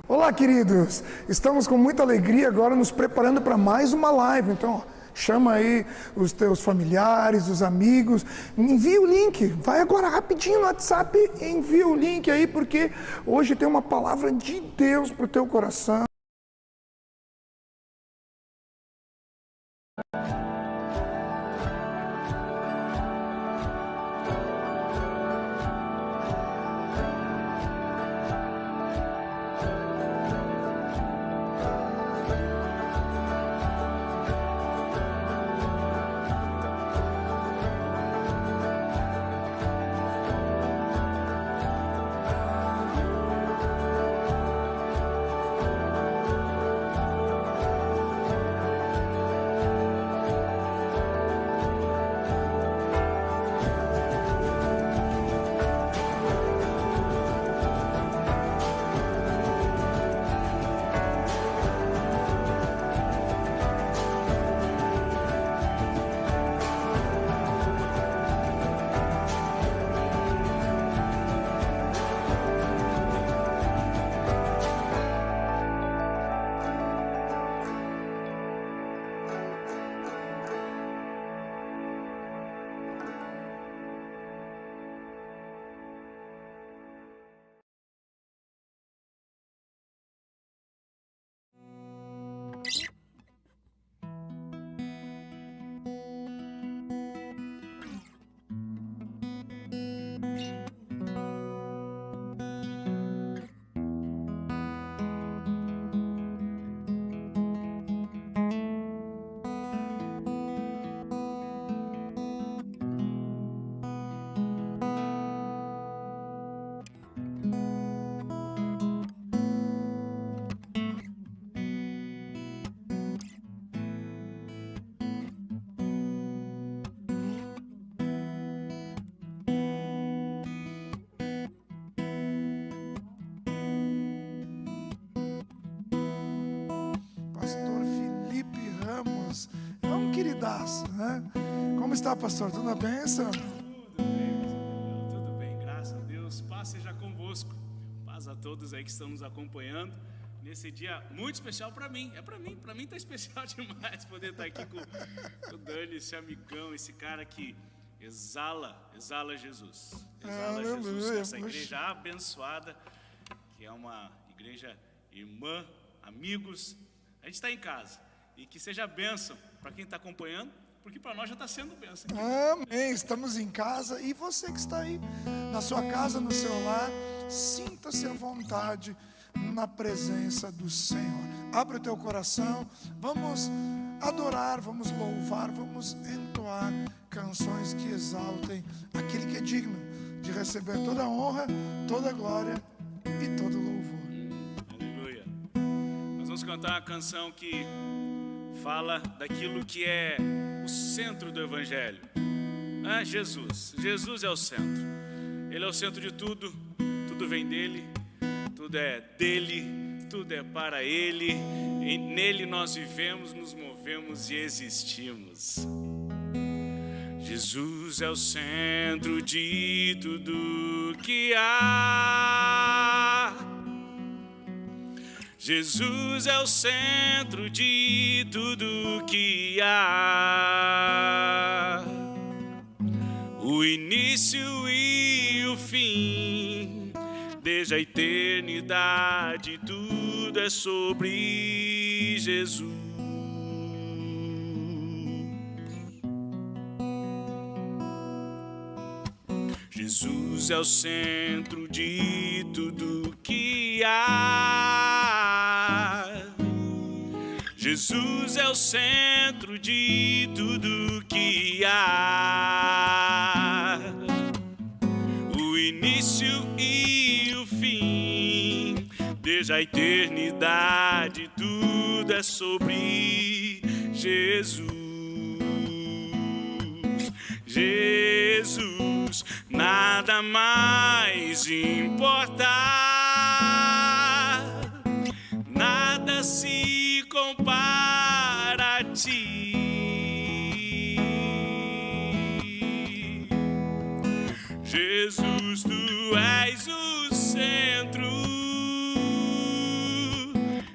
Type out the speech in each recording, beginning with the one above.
Olá, queridos! Estamos com muita alegria agora nos preparando para mais uma live. Então, chama aí os teus familiares, os amigos, envia o link. Vai agora rapidinho no WhatsApp, envia o link aí, porque hoje tem uma palavra de Deus para o teu coração. Pastor Felipe Ramos, é um queridaço, né? Como está, pastor? Tudo bem, Sam? Tudo bem, graças a Deus. Paz seja convosco. Paz a todos aí que estão nos acompanhando nesse dia muito especial para mim. Para mim tá especial demais poder estar aqui com o Dani, esse amigão, esse cara que exala Jesus. Exala Jesus, essa igreja abençoada, que é uma igreja irmã, amigos. A gente está em casa e que seja bênção para quem está acompanhando, porque para nós já está sendo bênção. Amém, estamos em casa e você que está aí na sua casa, no seu lar, sinta-se à vontade na presença do Senhor. Abre o teu coração, vamos adorar, vamos louvar, vamos entoar canções que exaltem aquele que é digno de receber toda a honra, toda a glória e todo o louvor. Aleluia. Nós vamos cantar uma canção que fala daquilo que é o centro do Evangelho. É Jesus. Jesus é o centro. Ele é o centro de tudo. Tudo vem dele. Tudo é dele. Tudo é para ele. E nele nós vivemos, nos movemos e existimos. Jesus é o centro de tudo que há. Jesus é o centro de tudo que há. O início e o fim, desde a eternidade, tudo é sobre Jesus. Jesus é o centro de tudo que há. Jesus é o centro de tudo que há. O início e o fim, desde a eternidade, tudo é sobre Jesus. Jesus, nada mais importa, nada Jesus, tu és o centro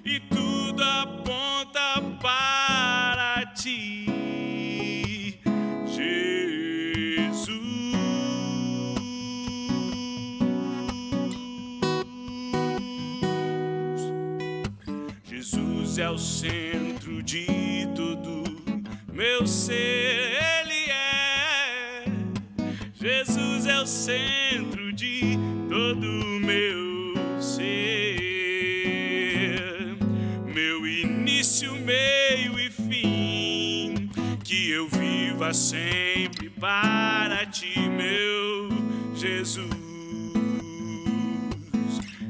e tudo aponta para ti, Jesus. Jesus é o centro de todo meu ser, Ele é. Jesus é o centro de todo meu ser, meu início, meio e fim, que eu viva sempre para ti, meu Jesus,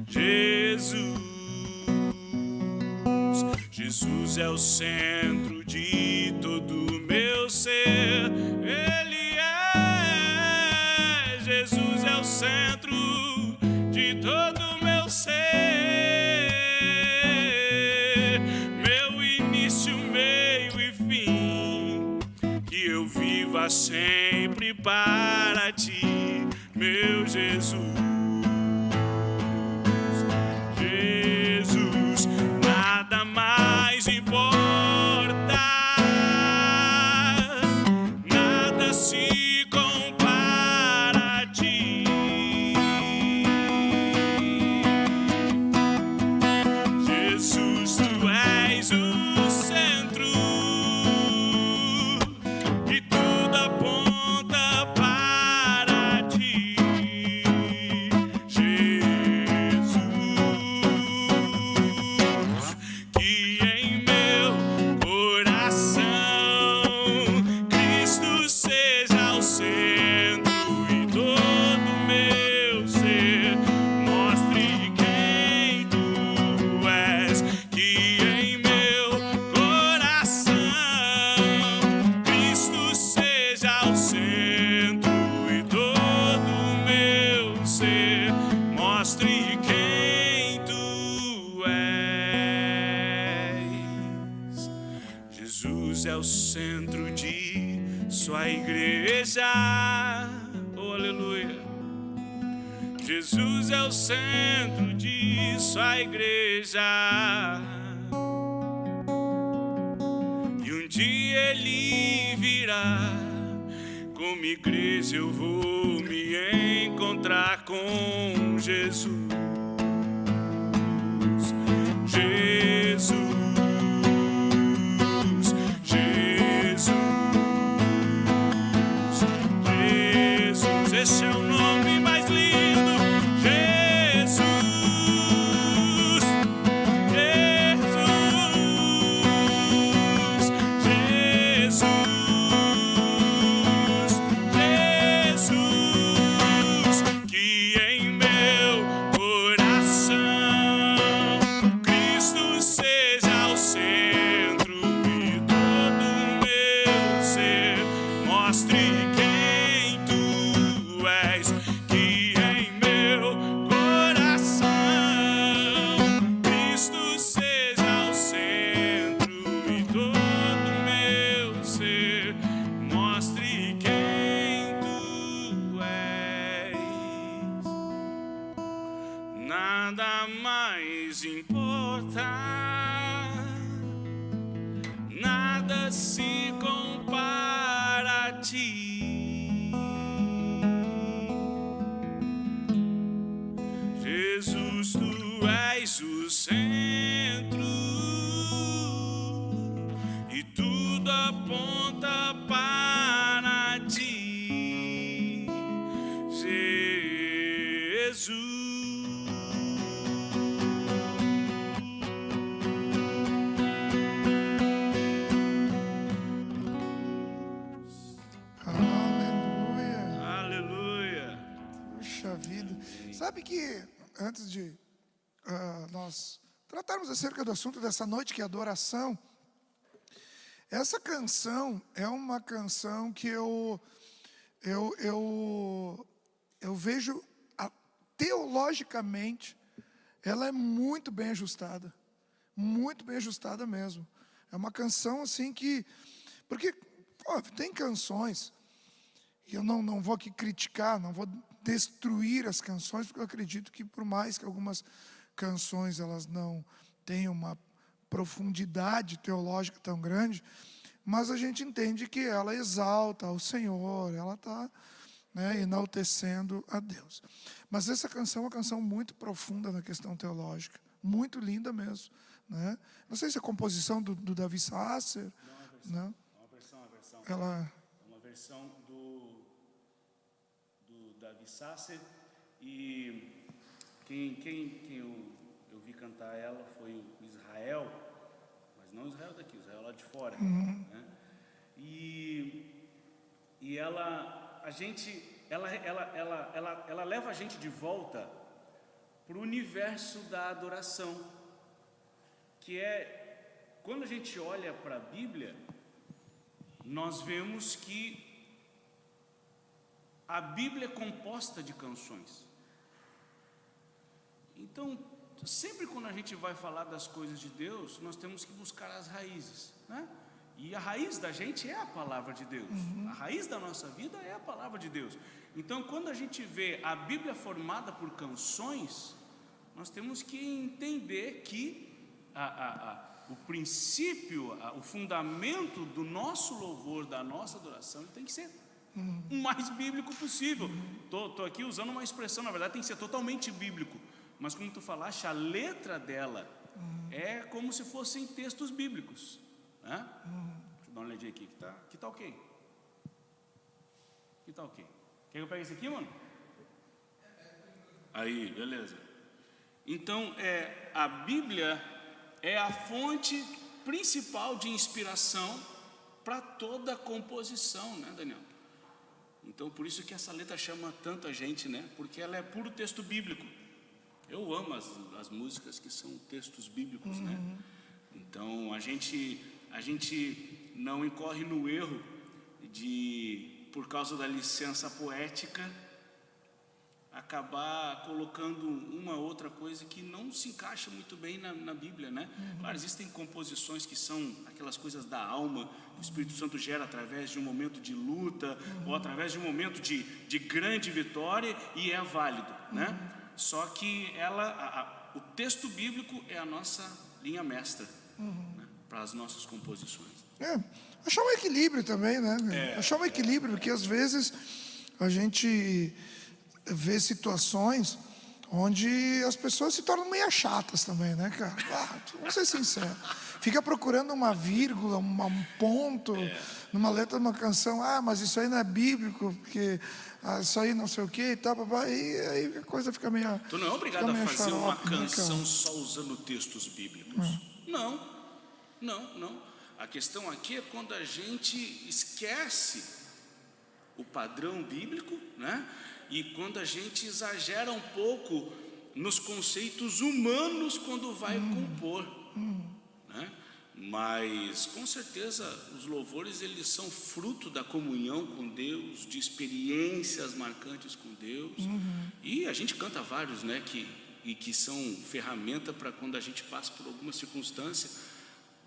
Jesus. Jesus é o centro de todo meu ser, Ele é. Jesus é o centro de todo meu ser, meu início, meio e fim, que eu viva sempre para ti, meu Jesus. Jesus, nada mais importa, nada se compara a ti. Jesus, tu és o centro e tudo aponta para ti, Jesus. Que em meu coração Cristo seja o centro e todo meu ser mostre quem tu és. Que em meu coração Cristo seja o centro e todo meu ser mostre quem tu és. Jesus é o centro de sua igreja, oh aleluia. Jesus é o centro de sua igreja, e um dia ele virá. Como igreja eu vou me encontrar com Jesus, Jesus, Jesus, Jesus. Esse é o nome mais lindo, Jesus, Jesus, Jesus, Jesus. Que em meu coração Cristo seja o centro e todo meu ser mostre quem tu és. Que em meu coração Cristo seja o centro e todo meu ser mostre quem tu és. Nada mais importa, nada se compara a ti, Jesus, tu és o centro e tudo aponta para ti, Jesus. Aleluia. Aleluia. Puxa vida. Sabe que antes de nós tratarmos acerca do assunto dessa noite, que é adoração, essa canção é uma canção que eu vejo teologicamente, ela é muito bem ajustada mesmo. É uma canção assim que, porque tem canções E eu não vou aqui criticar, não vou destruir as canções, porque eu acredito que por mais que algumas canções elas não tenham uma profundidade teológica tão grande, mas a gente entende que ela exalta ao Senhor, ela está, né, enaltecendo a Deus. Mas essa canção é uma canção muito profunda na questão teológica, muito linda mesmo, né? Não sei se é a composição do Davi Sasser, né? Uma versão do Davi Sasser, e quem eu vi cantar ela foi o Israel, mas não o Israel daqui, o Israel lá de fora, né? E ela leva a gente de volta para o universo da adoração, que é, quando a gente olha para a Bíblia, nós vemos que a Bíblia é composta de canções. Então, sempre quando a gente vai falar das coisas de Deus, nós temos que buscar as raízes, né? E a raiz da gente é a palavra de Deus. A raiz da nossa vida é a palavra de Deus. Então, quando a gente vê a Bíblia formada por canções, nós temos que entender que o princípio, o fundamento do nosso louvor, da nossa adoração, tem que ser o mais bíblico possível. Estou aqui usando uma expressão, na verdade tem que ser totalmente bíblico, mas como tu falaste, a letra dela é como se fossem textos bíblicos, né? Deixa eu dar uma olhadinha aqui, que tá ok. Que tá ok. Quer que eu pegue esse aqui, mano? Aí, beleza. Então, a Bíblia é a fonte principal de inspiração para toda a composição, né, Daniel? Então, por isso que essa letra chama tanto a gente, né? Porque ela é puro texto bíblico. Eu amo as músicas que são textos bíblicos, né? Então, a gente não incorre no erro de, por causa da licença poética, acabar colocando uma outra coisa que não se encaixa muito bem na Bíblia, né? Claro, existem composições que são aquelas coisas da alma, que o Espírito Santo gera através de um momento de luta, ou através de um momento de grande vitória, e é válido, né? Só que o texto bíblico é a nossa linha mestra, né, para as nossas composições. Achar um equilíbrio também, né? Achar um equilíbrio, porque às vezes a gente vê situações onde as pessoas se tornam meio chatas também, né, cara? Vamos ser sinceros. Fica procurando uma vírgula, um ponto numa letra de uma canção. Mas isso aí não é bíblico, porque isso aí não sei o que e tal, e aí a coisa fica meio... Tu não é obrigado a fazer uma canção só usando textos bíblicos. Não. A questão aqui é quando a gente esquece o padrão bíblico, né? E quando a gente exagera um pouco nos conceitos humanos quando vai compor, né? Mas com certeza os louvores, eles são fruto da comunhão com Deus, de experiências marcantes com Deus. E a gente canta vários, né, que são ferramenta para quando a gente passa por alguma circunstância.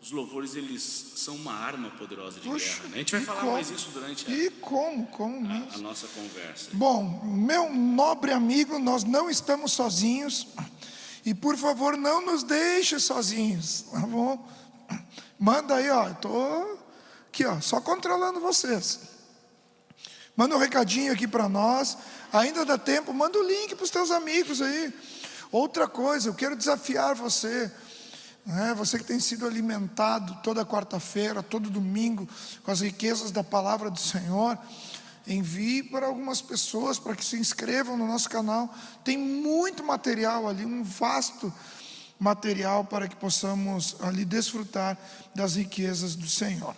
Os louvores, eles são uma arma poderosa de guerra, né? A gente vai falar mais isso durante a nossa conversa. Bom, meu nobre amigo, nós não estamos sozinhos, e por favor não nos deixe sozinhos, tá bom? Manda aí, estou aqui, só controlando vocês. Manda um recadinho aqui para nós, ainda dá tempo, manda o link para os teus amigos aí. Outra coisa, eu quero desafiar você, você que tem sido alimentado toda quarta-feira, todo domingo, com as riquezas da palavra do Senhor, envie para algumas pessoas, para que se inscrevam no nosso canal. Tem muito material ali, um vasto material, para que possamos ali desfrutar das riquezas do Senhor.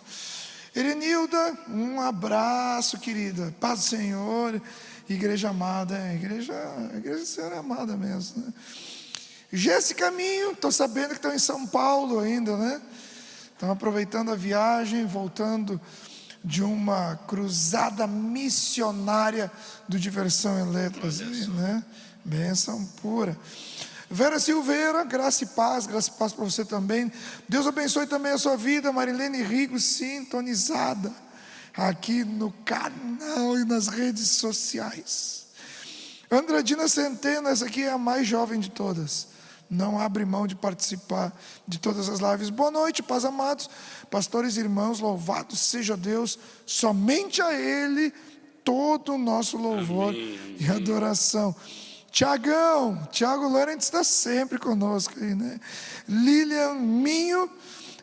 Erenilda, um abraço, querida. Paz do Senhor, igreja amada. A igreja do Senhor é amada mesmo, né? Jéssica Caminho, estou sabendo que estão em São Paulo ainda, né? Estão aproveitando a viagem, voltando de uma cruzada missionária do Diversão em Letras, né? Bênção pura. Vera Silveira, graça e paz para você também. Deus abençoe também a sua vida. Marilene Rigo, sintonizada. aqui no canal e nas redes sociais. Andradina Centeno, essa aqui é a mais jovem de todas. Não abre mão de participar de todas as lives. Boa noite, paz amados, pastores e irmãos, louvado seja Deus, somente a Ele todo o nosso louvor e adoração. Tiago Lawrence está sempre conosco aí, né? Lilian Minho,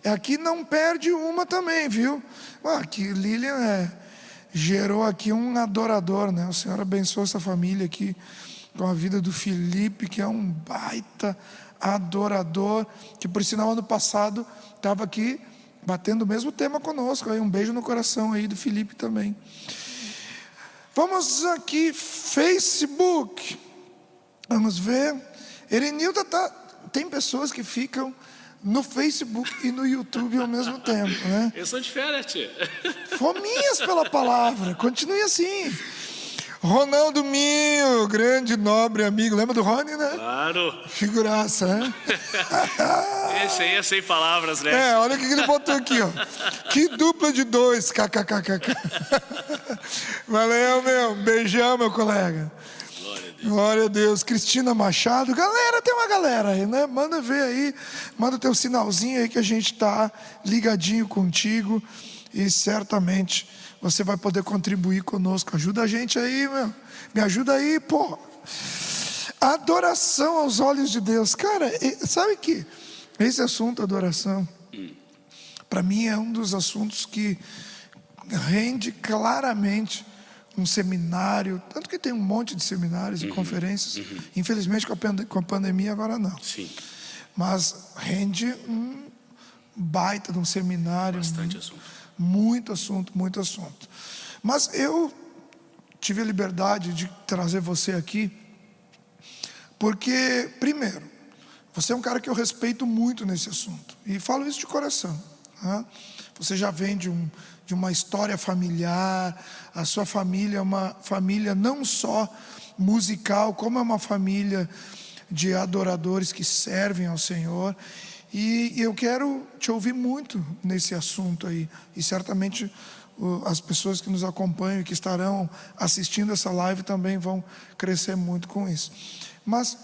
aqui não perde uma também, viu? Aqui Lilian gerou aqui um adorador, né? O Senhor abençoou essa família aqui com a vida do Felipe, que é um baita adorador, que por sinal ano passado estava aqui batendo o mesmo tema conosco. Aí um beijo no coração aí do Felipe também. Vamos aqui, Facebook. Vamos ver. Erenilda tem pessoas que ficam no Facebook e no YouTube ao mesmo tempo, né? Eu sou diferente. Fominhas pela palavra. Continue assim. Ronaldo Minho, grande, nobre amigo. Lembra do Rony, né? Claro. Figuraça, né? Esse aí é sem palavras, né? Olha o que ele botou aqui, ó. Que dupla de dois, kkkk. Valeu, meu. Beijão, meu colega. Glória a Deus. Cristina Machado. Galera, tem uma galera aí, né? Manda ver aí. Manda teu sinalzinho aí que a gente tá ligadinho contigo. E certamente você vai poder contribuir conosco. Ajuda a gente aí, meu. Me ajuda aí, pô. Adoração aos olhos de Deus. Cara, sabe que esse assunto, adoração, para mim é um dos assuntos que rende claramente um seminário. Tanto que tem um monte de seminários e conferências. Infelizmente com a pandemia agora não. Sim. Mas rende um baita de um seminário. Bastante assunto. Muito assunto. Mas eu tive a liberdade de trazer você aqui, porque, primeiro, você é um cara que eu respeito muito nesse assunto, e falo isso de coração, né? Você já vem de uma história familiar, a sua família é uma família não só musical, como é uma família de adoradores que servem ao Senhor. E eu quero te ouvir muito nesse assunto aí. E certamente as pessoas que nos acompanham e que estarão assistindo essa live também vão crescer muito com isso. Mas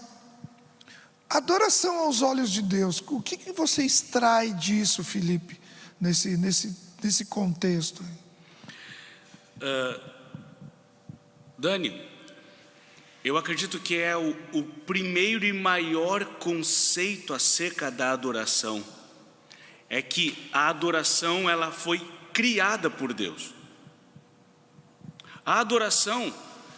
adoração aos olhos de Deus, o que você extrai disso, Felipe, nesse contexto? Dani, eu acredito que é o primeiro e maior conceito acerca da adoração. É que a adoração, ela foi criada por Deus. A adoração,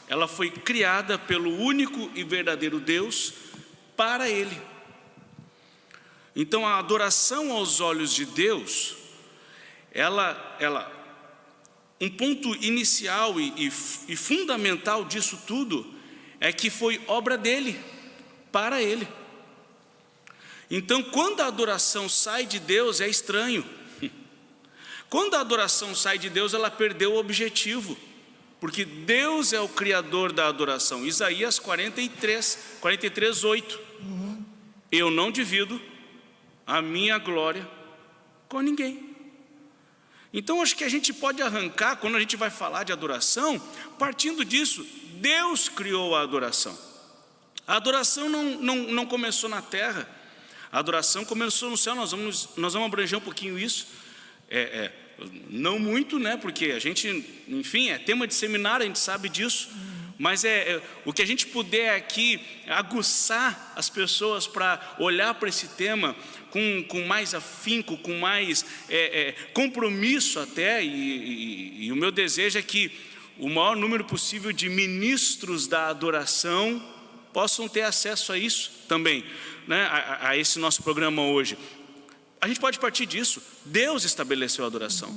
ela foi criada pelo único e verdadeiro Deus para Ele. Então a adoração aos olhos de Deus, um ponto inicial e fundamental disso tudo é que foi obra dele, para ele. Então, quando a adoração sai de Deus, é estranho. Quando a adoração sai de Deus, ela perdeu o objetivo, porque Deus é o criador da adoração. Isaías 43:8. Eu não divido a minha glória com ninguém. Então, acho que a gente pode arrancar, quando a gente vai falar de adoração, partindo disso. Deus criou a adoração. A adoração não começou na terra. A adoração começou no céu. Nós vamos abranger um pouquinho isso. Não muito, né? Porque a gente, enfim, é tema de seminário, a gente sabe disso. Mas o que a gente puder aqui aguçar as pessoas para olhar para esse tema com mais afinco, com mais compromisso até. E o meu desejo é que o maior número possível de ministros da adoração possam ter acesso a isso também, né? A esse nosso programa hoje. A gente pode partir disso. Deus estabeleceu a adoração.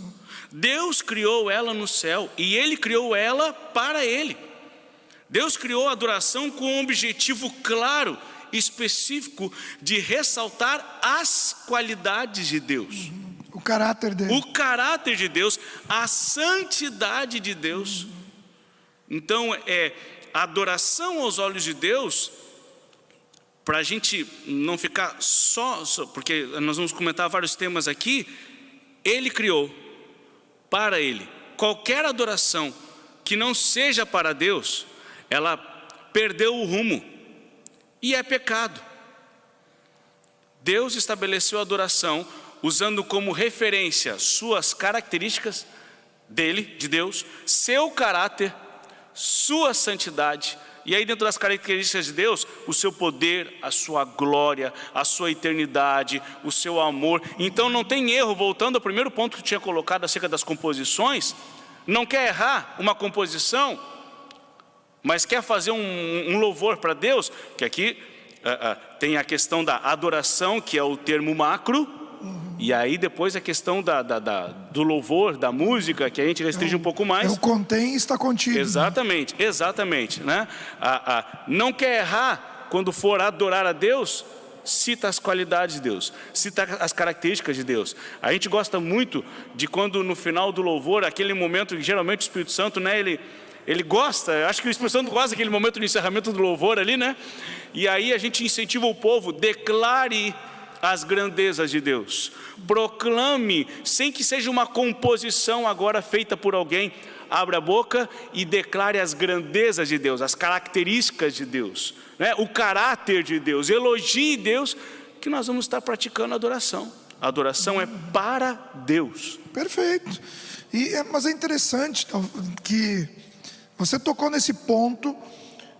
Deus criou ela no céu e Ele criou ela para Ele. Deus criou a adoração com um objetivo claro, específico, de ressaltar as qualidades de Deus. O caráter dele. O caráter de Deus, a santidade de Deus. Então, a adoração aos olhos de Deus, para a gente não ficar só, porque nós vamos comentar vários temas aqui, Ele criou para Ele. qualquer adoração que não seja para Deus, ela perdeu o rumo e é pecado. Deus estabeleceu a adoração usando como referência suas características dele, de Deus, seu caráter, sua santidade, e aí dentro das características de Deus, o seu poder, a sua glória, a sua eternidade, o seu amor. Então não tem erro, voltando ao primeiro ponto que eu tinha colocado acerca das composições, não quer errar uma composição, mas quer fazer um louvor para Deus, que aqui tem a questão da adoração, que é o termo macro, e aí depois a questão do louvor, da música, que a gente restringe um pouco mais. O contém está contido. Exatamente, exatamente, né? Não quer errar quando for adorar a Deus, cita as qualidades de Deus, cita as características de Deus. A gente gosta muito de quando no final do louvor, aquele momento que geralmente o Espírito Santo, né, ele gosta, acho que o Espírito Santo gosta daquele momento de encerramento do louvor ali, né? E aí a gente incentiva o povo, declare as grandezas de Deus, proclame, sem que seja uma composição agora feita por alguém, abra a boca e declare as grandezas de Deus, as características de Deus, né? O caráter de Deus, elogie Deus, que nós vamos estar praticando adoração. A adoração é para Deus. Perfeito. Mas é interessante que você tocou nesse ponto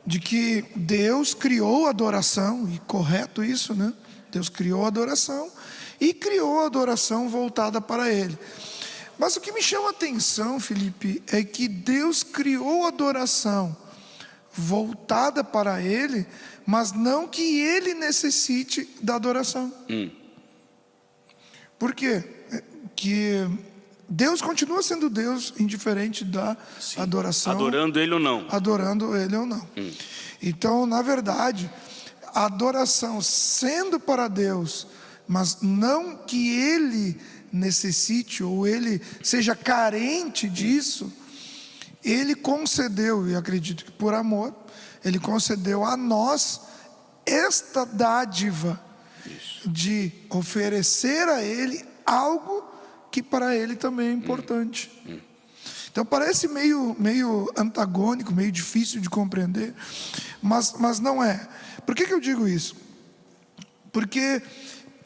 de que Deus criou a adoração, e correto isso, né? Deus criou a adoração e criou a adoração voltada para Ele. Mas o que me chama a atenção, Felipe, é que Deus criou a adoração voltada para Ele, mas não que Ele necessite da adoração. Por quê? Que Deus continua sendo Deus, indiferente da adoração. Adorando Ele ou não. Adorando Ele ou não. Então, na verdade, a adoração sendo para Deus, mas não que Ele necessite ou Ele seja carente disso, Ele concedeu, e acredito que por amor, Ele concedeu a nós esta dádiva de oferecer a Ele algo que para Ele também é importante. Então parece meio antagônico, meio difícil de compreender, mas não é. Por que eu digo isso? Porque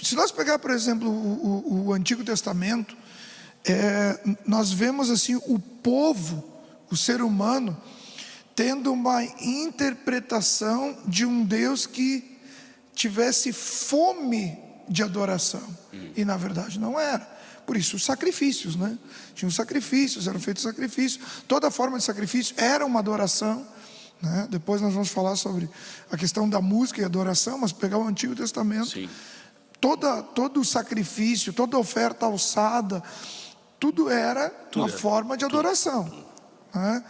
se nós pegar, por exemplo, o Antigo Testamento, nós vemos assim o povo, o ser humano, tendo uma interpretação de um Deus que tivesse fome de adoração, e na verdade não era. Por isso os sacrifícios, né? Tinham sacrifícios, eram feitos sacrifícios, toda forma de sacrifício era uma adoração, né? Depois nós vamos falar sobre a questão da música e adoração, mas pegar o Antigo Testamento, todo o sacrifício, toda oferta alçada, tudo era uma forma de adoração, né?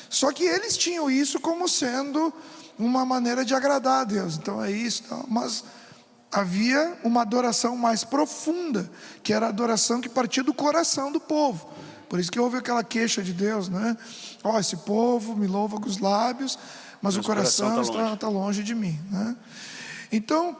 Só que eles tinham isso como sendo uma maneira de agradar a Deus. Então é isso, mas havia uma adoração mais profunda, que era a adoração que partia do coração do povo. Por isso que houve aquela queixa de Deus, né? Esse povo me louva com os lábios, mas o coração está longe de mim, né? Então,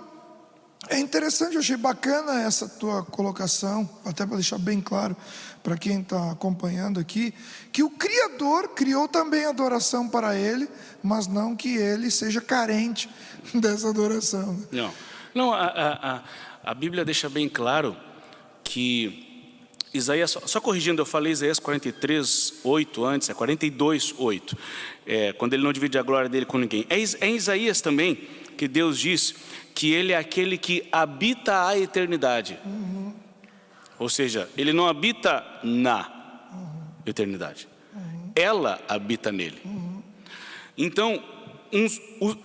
é interessante, eu achei bacana essa tua colocação, até para deixar bem claro para quem está acompanhando aqui, que o Criador criou também adoração para Ele, mas não que Ele seja carente dessa adoração. Não, a Bíblia deixa bem claro que Isaías, só corrigindo, eu falei Isaías 43:8 antes, é 42:8, quando ele não divide a glória dele com ninguém. É em Isaías também que Deus diz que Ele é aquele que habita a eternidade. Ou seja, Ele não habita na eternidade, ela habita nele. Então,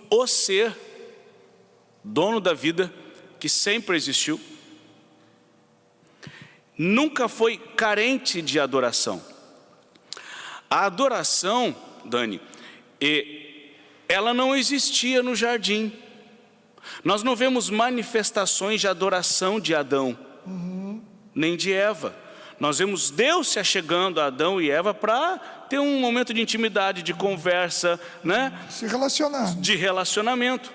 o ser dono da vida, que sempre existiu, nunca foi carente de adoração. A adoração, Dani, ela não existia no jardim. Nós não vemos manifestações de adoração de Adão, nem de Eva. Nós vemos Deus se achegando a Adão e Eva para ter um momento de intimidade, de conversa, né? Se relacionar. De relacionamento.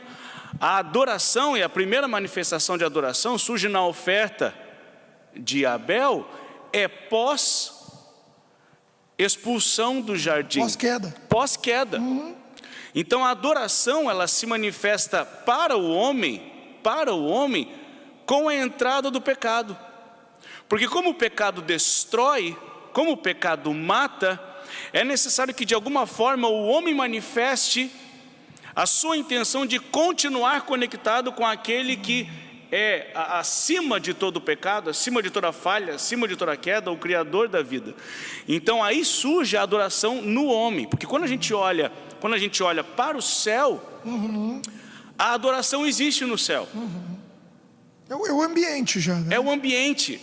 A adoração, e a primeira manifestação de adoração surge na oferta de Abel, pós expulsão do jardim. Pós-queda. Pós-queda. Então a adoração, ela se manifesta para o homem, com a entrada do pecado. Porque como o pecado destrói, como o pecado mata, é necessário que de alguma forma o homem manifeste a sua intenção de continuar conectado com aquele que é acima de todo pecado, acima de toda falha, acima de toda queda, o Criador da vida. Então aí surge a adoração no homem, porque quando a gente olha para o céu, a adoração existe no céu. É o ambiente já, né? É o ambiente.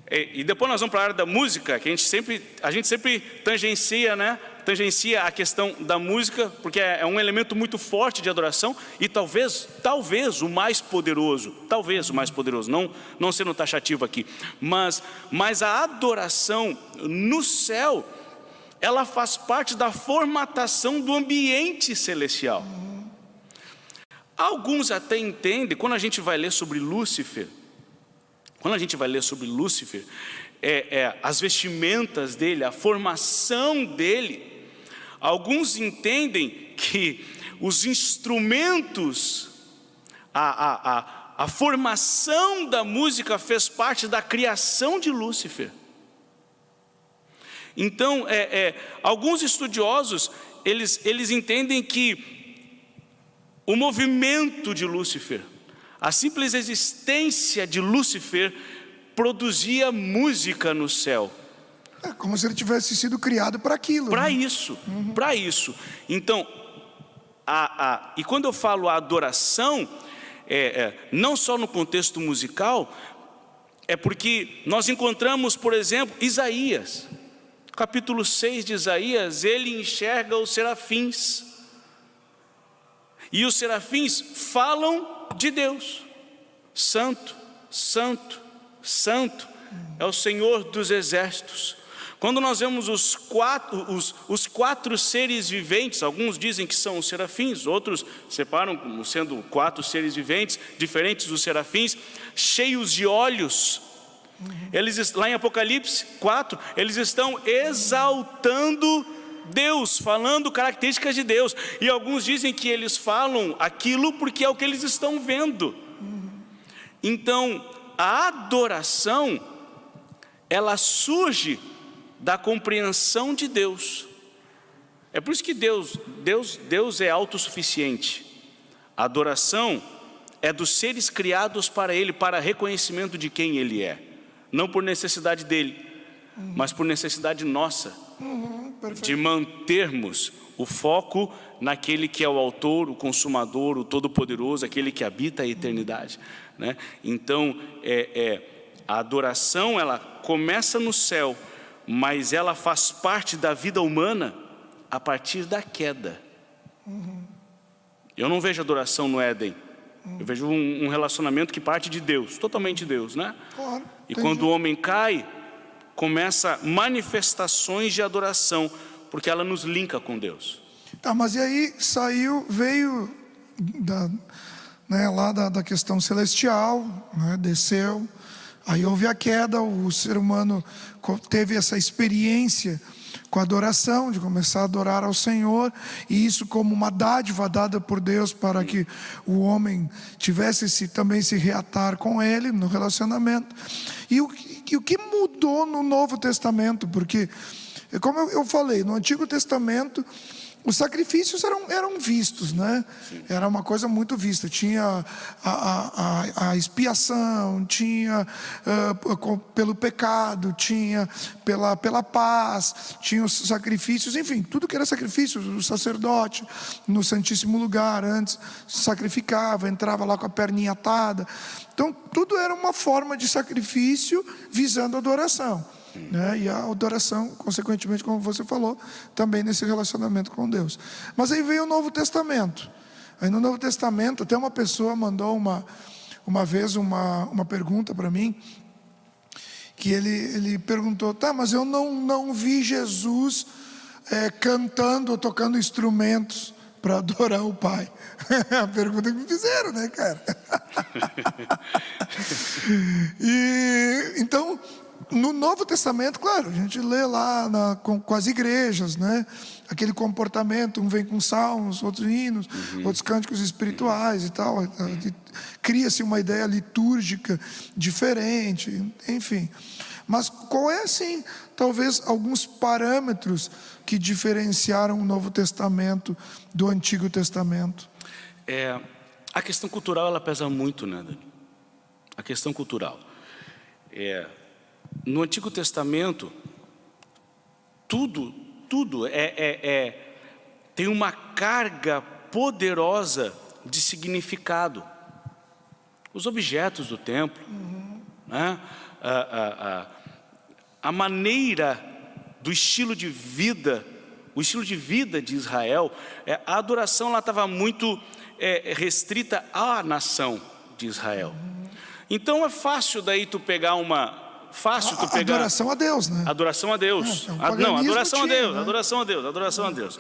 E depois nós vamos para a área da música, que a gente sempre tangencia, né? Tangencia a questão da música, porque é um elemento muito forte de adoração e talvez o mais poderoso, não sendo taxativo aqui, mas a adoração no céu, ela faz parte da formatação do ambiente celestial. Alguns até entendem, quando a gente vai ler sobre Lúcifer, as vestimentas dele, a formação dele, alguns entendem que os instrumentos, a formação da música fez parte da criação de Lúcifer. Então, alguns estudiosos, eles entendem que o movimento de Lúcifer, a simples existência de Lúcifer, produzia música no céu. É como se ele tivesse sido criado para aquilo. Para né? isso, para isso. Então, e quando eu falo adoração, não só no contexto musical, é porque nós encontramos, por exemplo, Isaías, capítulo 6 de Isaías, ele enxerga os serafins, e os serafins falam de Deus. Santo, santo, santo é o Senhor dos exércitos. Quando nós vemos os quatro seres viventes, alguns dizem que são os serafins, outros separam como sendo 4 seres viventes, diferentes dos serafins, cheios de olhos. Eles, lá em Apocalipse 4, eles estão exaltando Deus, falando características de Deus. E alguns dizem que eles falam aquilo porque é o que eles estão vendo. Então, a adoração, ela surge da compreensão de Deus. É por isso que Deus é autossuficiente. A adoração é dos seres criados para Ele, para reconhecimento de quem Ele é. Não por necessidade dele, mas por necessidade nossa, de mantermos o foco naquele que é o autor, o consumador, o todo-poderoso, aquele que habita a eternidade, né? Então, a adoração, ela começa no céu, mas ela faz parte da vida humana a partir da queda. Eu não vejo adoração no Éden. Eu vejo um relacionamento que parte de Deus, totalmente de Deus, né? Claro, e quando o homem cai, começa manifestações de adoração, porque ela nos linka com Deus. Tá, mas e aí veio lá da questão celestial, né, desceu, aí houve a queda, o ser humano teve essa experiência com a adoração, de começar a adorar ao Senhor, e isso como uma dádiva dada por Deus para que o homem tivesse também se reatar com Ele no relacionamento. E o que mudou no Novo Testamento? Porque, como eu falei, no Antigo Testamento os sacrifícios eram vistos, né? Era uma coisa muito vista. Tinha a expiação, tinha pelo pecado, tinha pela paz, tinha os sacrifícios, enfim, tudo que era sacrifício. O sacerdote no Santíssimo Lugar antes sacrificava, entrava lá com a perninha atada. Então tudo era uma forma de sacrifício visando a adoração, né? E a adoração, consequentemente, como você falou, também nesse relacionamento com Deus. Mas aí veio o Novo Testamento. Aí no Novo Testamento, até uma pessoa mandou uma vez uma pergunta para mim, que ele perguntou: tá, mas eu não vi Jesus cantando ou tocando instrumentos para adorar o Pai. A pergunta que me fizeram, né, cara? E então no Novo Testamento, claro, a gente lê lá com as igrejas, né? Aquele comportamento, um vem com salmos, outros hinos, outros cânticos espirituais e tal. Cria-se uma ideia litúrgica diferente, enfim. Mas qual é, assim, talvez alguns parâmetros que diferenciaram o Novo Testamento do Antigo Testamento? A questão cultural, ela pesa muito, né, Dani? A questão cultural. No Antigo Testamento, tudo tem uma carga poderosa de significado. Os objetos do templo, né? A maneira do estilo de vida, o estilo de vida de Israel, a adoração lá estava muito restrita à nação de Israel. Então é fácil daí tu pegar adoração a Deus, né? Adoração a Deus. Adoração a Deus, né? Adoração a Deus.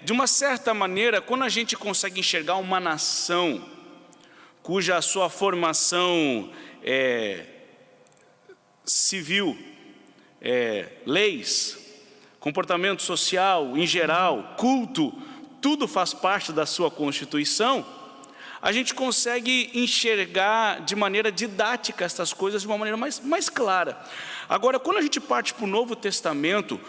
De uma certa maneira, quando a gente consegue enxergar uma nação cuja a sua formação civil, leis, comportamento social em geral, culto, tudo faz parte da sua constituição, a gente consegue enxergar de maneira didática essas coisas de uma maneira mais clara. Agora, quando a gente parte para o Novo Testamento,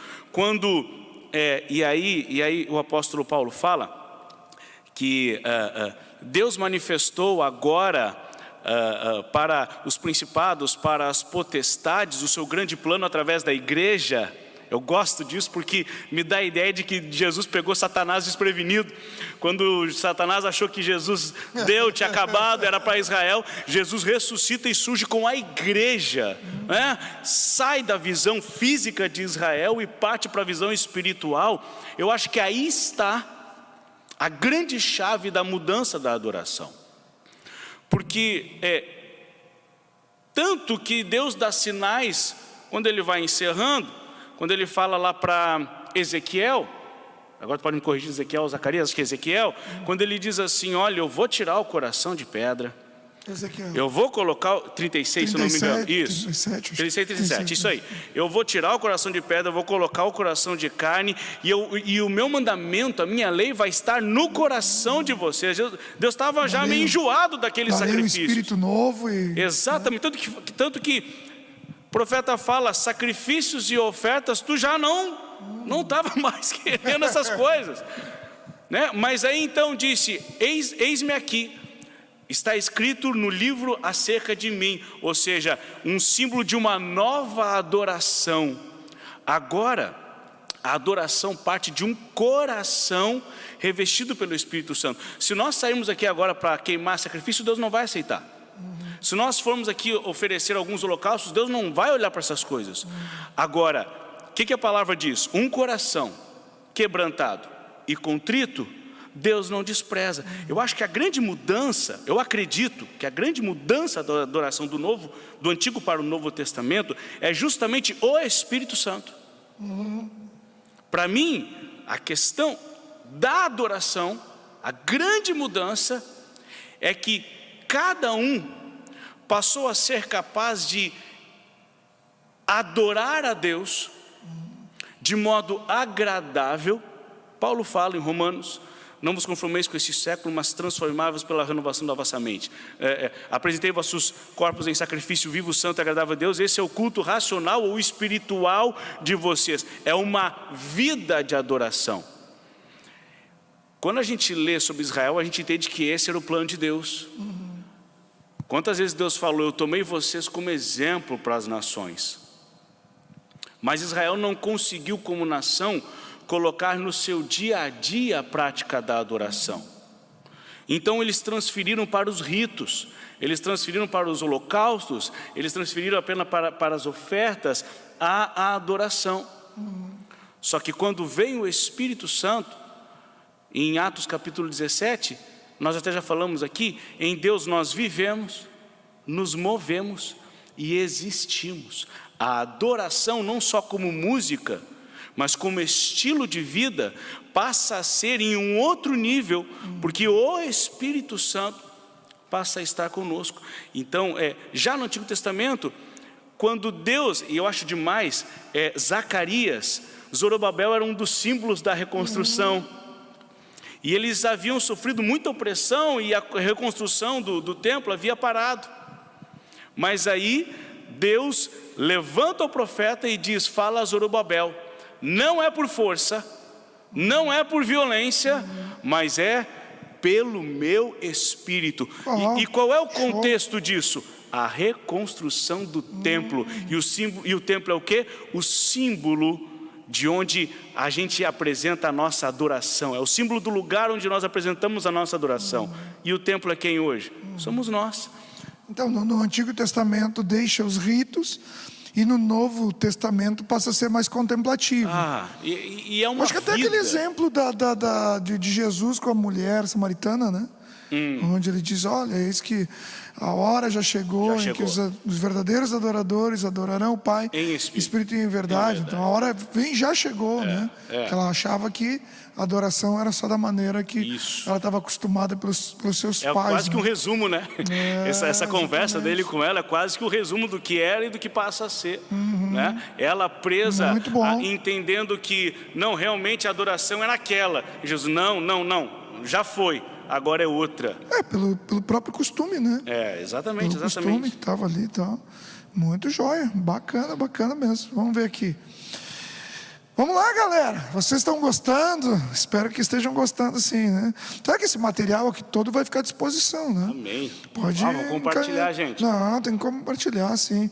e aí o apóstolo Paulo fala que Deus manifestou agora para os principados, para as potestades, o seu grande plano através da igreja. Eu gosto disso porque me dá a ideia de que Jesus pegou Satanás desprevenido. Quando Satanás achou que Jesus tinha acabado, era para Israel, Jesus ressuscita e surge com a igreja, né? Sai da visão física de Israel e parte para a visão espiritual. Eu acho que aí está a grande chave da mudança da adoração. Porque tanto que Deus dá sinais, quando Ele vai encerrando, quando Ele fala lá para Ezequiel, agora tu pode me corrigir, Ezequiel ou Zacarias, acho que é Ezequiel, quando Ele diz assim, olha, eu vou tirar o coração de pedra, Ezequiel. Eu vou colocar, 36 se não me engano, isso, 37, isso aí, eu vou tirar o coração de pedra, eu vou colocar o coração de carne, e o meu mandamento, a minha lei vai estar no coração de vocês. Deus estava já meio enjoado daquele sacrifício. Um espírito novo. Exatamente, tanto que o profeta fala, sacrifícios e ofertas, tu já não estava mais querendo essas coisas, né? Mas aí então disse, eis-me aqui, está escrito no livro acerca de mim, ou seja, um símbolo de uma nova adoração. Agora, a adoração parte de um coração revestido pelo Espírito Santo. Se nós sairmos aqui agora para queimar sacrifício, Deus não vai aceitar. Se nós formos aqui oferecer alguns holocaustos, Deus não vai olhar para essas coisas. Agora, o que a palavra diz? Um coração quebrantado e contrito, Deus não despreza. Eu acho que a grande mudança, eu acredito que a grande mudança da adoração do Antigo para o Novo Testamento é justamente o Espírito Santo. Para mim, a questão da adoração, a grande mudança é que cada um passou a ser capaz de adorar a Deus de modo agradável. Paulo fala em Romanos, não vos conformeis com este século, mas transformai-vos pela renovação da vossa mente. Apresentei vossos corpos em sacrifício vivo, santo e agradável a Deus. Esse é o culto racional ou espiritual de vocês. É uma vida de adoração. Quando a gente lê sobre Israel, a gente entende que esse era o plano de Deus. Quantas vezes Deus falou, eu tomei vocês como exemplo para as nações. Mas Israel não conseguiu como nação colocar no seu dia a dia a prática da adoração. Então eles transferiram para os ritos, eles transferiram para os holocaustos, eles transferiram apenas para as ofertas a adoração. Só que quando vem o Espírito Santo, em Atos capítulo 17, nós até já falamos aqui, em Deus nós vivemos, nos movemos e existimos. A adoração não só como música, mas como estilo de vida, passa a ser em um outro nível, porque o Espírito Santo passa a estar conosco. Então, já no Antigo Testamento, quando Deus, e eu acho demais, Zacarias, Zorobabel era um dos símbolos da reconstrução. E eles haviam sofrido muita opressão e a reconstrução do templo havia parado. Mas aí Deus levanta o profeta e diz: fala a Zorobabel, não é por força, não é por violência, mas é pelo meu Espírito. E qual é o contexto disso? A reconstrução do templo. E o templo é o quê? O símbolo de onde a gente apresenta a nossa adoração. É o símbolo do lugar onde nós apresentamos a nossa adoração. E o templo é quem hoje? Somos nós. Então, no Antigo Testamento deixa os ritos, e no Novo Testamento passa a ser mais contemplativo. E é uma acho que até aquele exemplo de Jesus com a mulher samaritana, né? Onde ele diz: olha, eis que a hora já chegou em que os verdadeiros adoradores adorarão o Pai em espírito e em verdade. Então a hora já chegou, né? Que ela achava que a adoração era só da maneira que ela estava acostumada pelos seus pais. Quase que um resumo, né? Essa conversa exatamente. dele com ela é quase que o resumo do que era e do que passa a ser, né? Ela presa, entendendo que não, realmente a adoração era aquela. E Jesus: não, já foi, agora é outra. Pelo próprio costume, né? Exatamente. Pelo costume que estava ali e tal. Muito jóia, bacana mesmo. Vamos ver aqui. Vamos lá, galera. Vocês estão gostando? Espero que estejam gostando, sim, né? Sabe que esse material aqui todo vai ficar à disposição, né? Amém. Pode vamos compartilhar, gente. Não, tem que compartilhar, sim.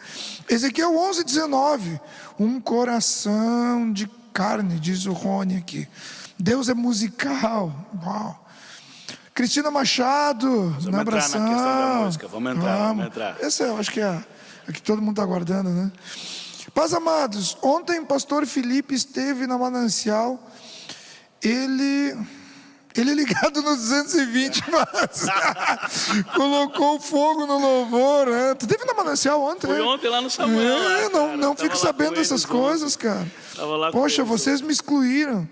Ezequiel 11:19. Um coração de carne, diz o Rony aqui. Deus é musical. Uau. Cristina Machado, vamos entrar na questão da música. Vamos entrar. Essa eu acho que é a que todo mundo está aguardando, né? Paz, amados, ontem pastor Felipe esteve na Manancial, ele ligado no 220, mas colocou fogo no louvor, né? Tu esteve na Manancial ontem? Fui ontem lá no Samuel. Não fico sabendo dessas coisas, cara. Poxa, vocês me excluíram.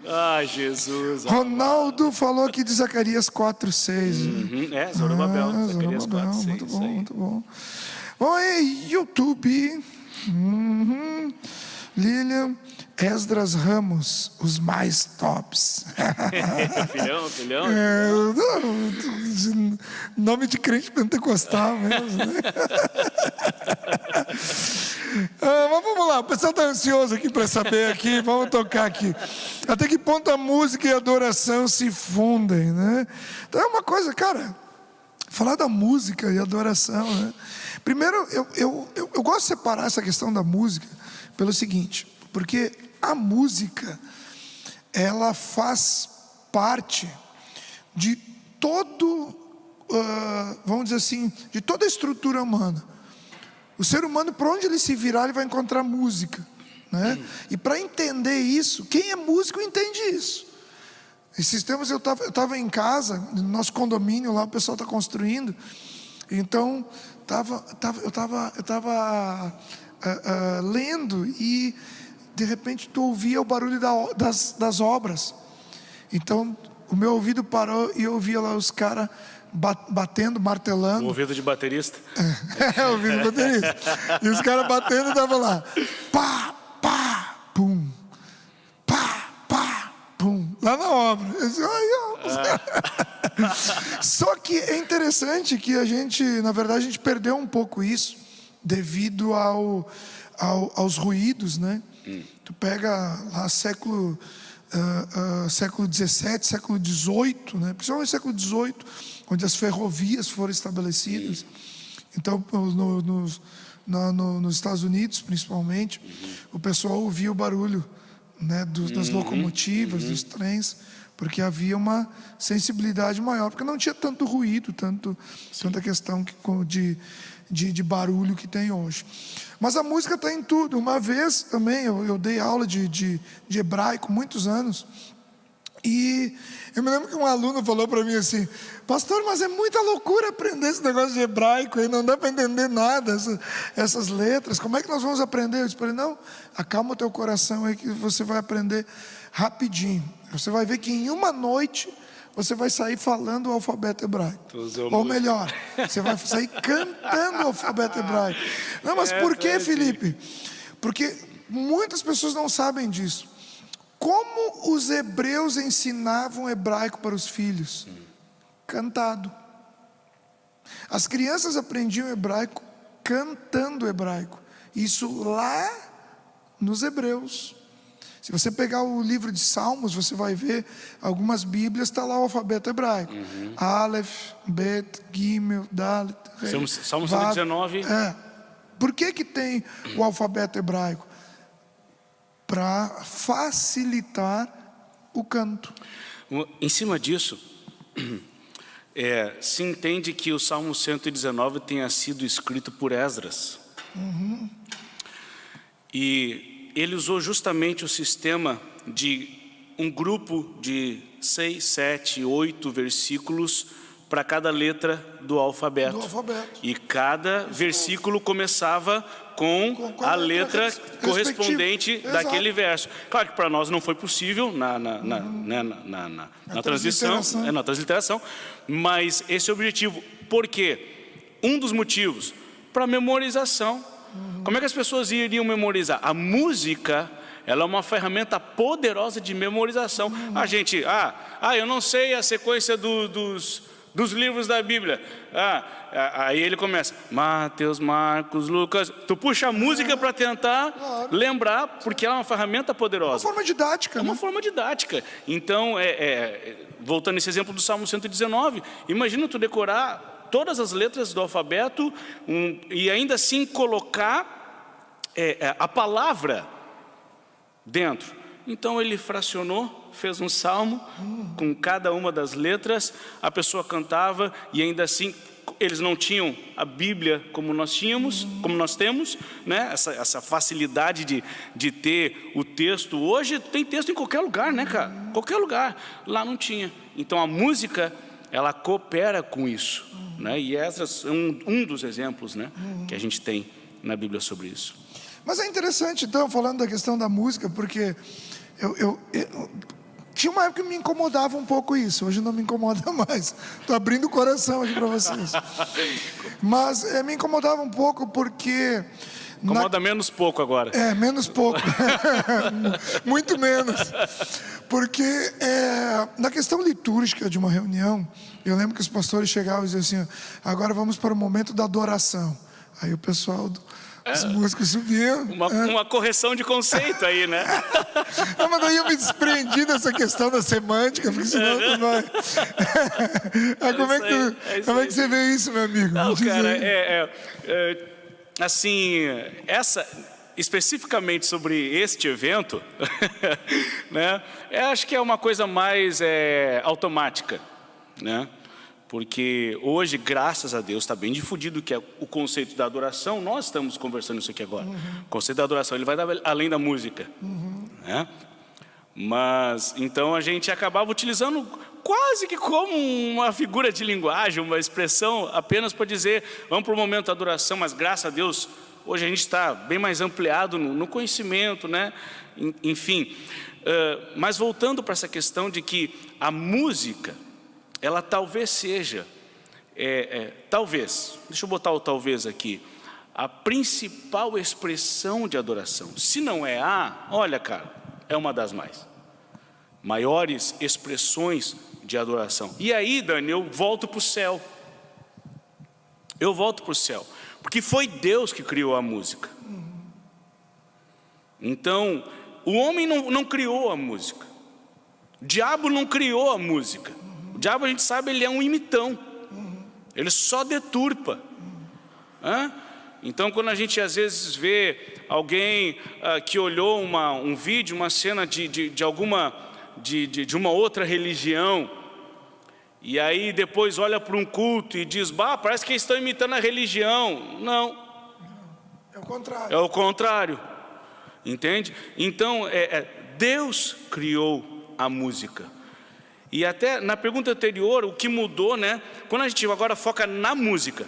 Jesus. Ronaldo falou aqui de Zacarias 4:6. Zorobabel, Zacarias 4:6. Muito bom. Oi, YouTube. Lilian, Esdras Ramos, os mais tops. filhão. Nome de crente pentecostal mesmo, né? Mas vamos lá, o pessoal está ansioso aqui para saber aqui, vamos tocar aqui. Até que ponto a música e a adoração se fundem, né? Então é uma coisa, cara, falar da música e adoração, né? Primeiro, eu gosto de separar essa questão da música pelo seguinte, porque a música, ela faz parte de todo, vamos dizer assim, de toda a estrutura humana. O ser humano, para onde ele se virar, ele vai encontrar música, né? E para entender isso, quem é músico entende isso. Esses tempos eu estava em casa, no nosso condomínio lá, o pessoal está construindo. Então, eu estava lendo e, de repente, tu ouvia o barulho das obras. Então, o meu ouvido parou e eu ouvia lá os caras batendo, martelando. O ouvido de baterista. O ouvido de baterista. E os caras batendo, estavam lá. Pá, pá, pum. Pá, pá, pum. Lá na obra. Eu disse, Só que é interessante que a gente, na verdade, a gente perdeu um pouco isso devido aos ruídos, né? Tu pega lá século XVII, século XVIII, né? Principalmente século XVIII, onde as ferrovias foram estabelecidas. Então, nos Estados Unidos, principalmente, o pessoal ouvia o barulho, né, das locomotivas, dos trens, porque havia uma sensibilidade maior, porque não tinha tanto ruído, tanta questão de barulho que tem hoje. Mas a música está em tudo. Uma vez também eu dei aula de hebraico, muitos anos, e eu me lembro que um aluno falou para mim assim: pastor, mas é muita loucura aprender esse negócio de hebraico, aí não dá para entender nada, essas letras, como é que nós vamos aprender? Eu disse para ele: não, acalma o teu coração aí que você vai aprender rapidinho. Você vai ver que em uma noite você vai sair falando o alfabeto hebraico. Ou melhor, você vai sair cantando o alfabeto hebraico. Não, mas por que, Felipe? Porque muitas pessoas não sabem disso. Como os hebreus ensinavam hebraico para os filhos? Cantado. As crianças aprendiam hebraico cantando hebraico. Isso lá nos hebreus. Se você pegar o livro de Salmos, você vai ver algumas bíblias, está lá o alfabeto hebraico. Aleph, Bet, Gimel, Dalet, Rei, Salmo Vav. 119. Por que tem o alfabeto hebraico? Para facilitar o canto. Em cima disso, se entende que o Salmo 119 tenha sido escrito por Esdras. E ele usou justamente o sistema de um grupo de 6, 7, 8 versículos para cada letra do alfabeto. E cada versículo começava com a letra correspondente daquele verso. Claro que para nós não foi possível na transliteração, mas esse é o objetivo. Por quê? Um dos motivos, para memorização. Como é que as pessoas iriam memorizar? A música, ela é uma ferramenta poderosa de memorização. A gente, eu não sei a sequência dos livros da Bíblia. Aí ele começa, Mateus, Marcos, Lucas. Tu puxa a música para tentar lembrar, porque ela é uma ferramenta poderosa. Uma forma didática. É uma forma didática. Então, voltando a esse exemplo do Salmo 119, imagina tu decorar todas as letras do alfabeto e ainda assim colocar a palavra dentro. Então ele fracionou, fez um salmo com cada uma das letras, a pessoa cantava e ainda assim eles não tinham a Bíblia como nós tínhamos, como nós temos, né? Essa facilidade de ter o texto. Hoje tem texto em qualquer lugar, né, cara? Qualquer lugar. Lá não tinha. Então a música, ela coopera com isso, né? E Esdras é um dos exemplos, né, que a gente tem na Bíblia sobre isso. Mas é interessante, então, falando da questão da música, porque eu tinha uma época que me incomodava um pouco isso. Hoje não me incomoda mais. Estou abrindo o coração aqui para vocês. Mas me incomodava um pouco porque... Incomoda menos pouco agora. Menos pouco. Muito menos. Porque na questão litúrgica de uma reunião, eu lembro que os pastores chegavam e diziam assim, agora vamos para o momento da adoração. Aí o pessoal... Os músicos subiam. Uma correção de conceito aí, né? Mas daí eu me desprendi dessa questão da semântica, porque senão não vai. Como é que você vê isso, meu amigo? Não, cara, assim, especificamente sobre este evento, né? Acho que é uma coisa mais automática, né? Porque hoje, graças a Deus, está bem difundido que é o conceito da adoração. Nós estamos conversando isso aqui agora. O conceito da adoração, ele vai além da música, né? Mas, então, a gente acabava utilizando quase que como uma figura de linguagem, uma expressão apenas para dizer, vamos para o momento da adoração, mas graças a Deus, hoje a gente está bem mais ampliado no conhecimento, né? Enfim, mas voltando para essa questão de que a música, ela talvez seja, deixa eu botar o talvez aqui, a principal expressão de adoração. Se não é olha, cara, é uma das maiores expressões de adoração. E aí, Dani, eu volto para o céu. Porque foi Deus que criou a música. Então, o homem não criou a música. O diabo não criou a música. O diabo, a gente sabe, ele é um imitão. Ele só deturpa. Então, quando a gente às vezes vê alguém que olhou um vídeo, uma cena de uma outra religião, e aí depois olha para um culto e diz, parece que eles estão imitando a religião. Não. É o contrário. É o contrário. Entende? Então, Deus criou a música. E até na pergunta anterior, o que mudou, né? Quando a gente agora foca na música,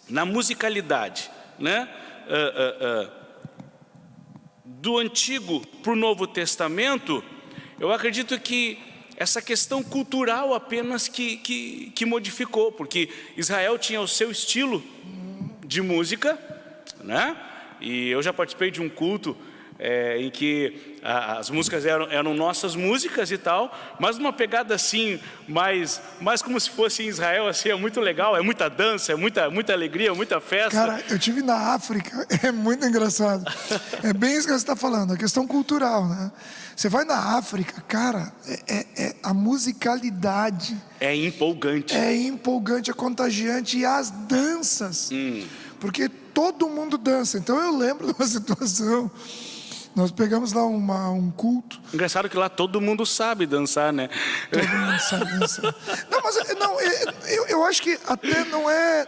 na musicalidade, né? Do Antigo para o Novo Testamento, eu acredito que essa questão cultural apenas que modificou, porque Israel tinha o seu estilo de música, né? E eu já participei de um culto em que as músicas eram nossas músicas e tal, mas numa pegada assim, mais como se fosse em Israel, assim, é muito legal, é muita dança, é muita alegria, muita festa. Cara, eu tive na África, é muito engraçado. É bem isso que você está falando, a questão cultural, né? Você vai na África, cara, a musicalidade é empolgante, é contagiante, e as danças, porque todo mundo dança. Então eu lembro de uma situação. Nós pegamos lá um culto. Engraçado que lá todo mundo sabe dançar, né? Todo mundo sabe dançar. Não, mas eu acho que até não é a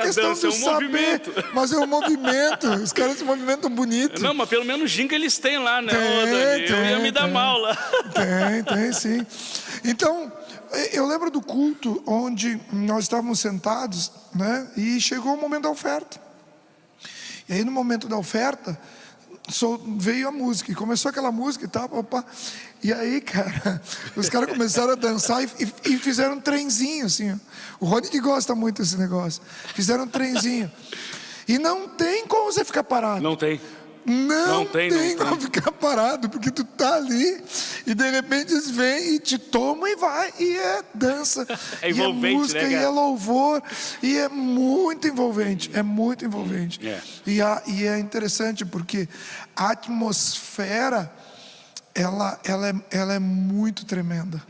questão dança, do saber, movimento. mas é um movimento. Os caras se movimentam bonito. Não, mas pelo menos ginga eles têm lá, né? Eu ia me dar mal lá. Tem sim. Então, eu lembro do culto onde nós estávamos sentados, né? E chegou o momento da oferta. E aí no momento da oferta, veio a música, e começou aquela música e tal, e aí, cara, os caras começaram a dançar e fizeram um trenzinho, assim, ó. O Rony que gosta muito desse negócio, fizeram um trenzinho, e não tem como você ficar parado. Não tem. Não tem como ficar parado, porque tu tá ali e de repente eles vêm e te tomam e vai, e é dança, é envolvente, e é música, né, e é louvor, e é muito envolvente, E é interessante porque a atmosfera ela é muito tremenda,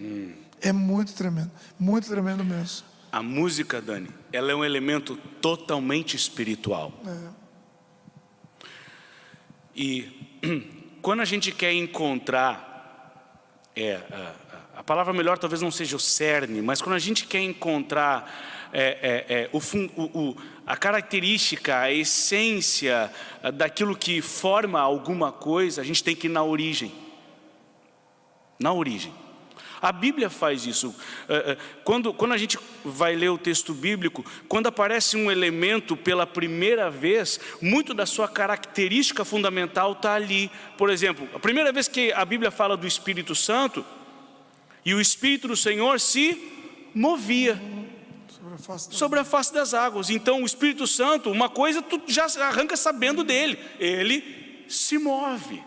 é muito tremendo mesmo. A música, Dani, ela é um elemento totalmente espiritual. E quando a gente quer encontrar, a palavra melhor talvez não seja o cerne, mas quando a gente quer encontrar a característica, a essência daquilo que forma alguma coisa, a gente tem que ir na origem. Na origem. A Bíblia faz isso. Quando a gente vai ler o texto bíblico, quando aparece um elemento pela primeira vez, muito da sua característica fundamental está ali. Por exemplo, a primeira vez que a Bíblia fala do Espírito Santo, e o Espírito do Senhor se movia sobre a face das águas. Então o Espírito Santo, uma coisa tu já arranca sabendo dele, ele se move.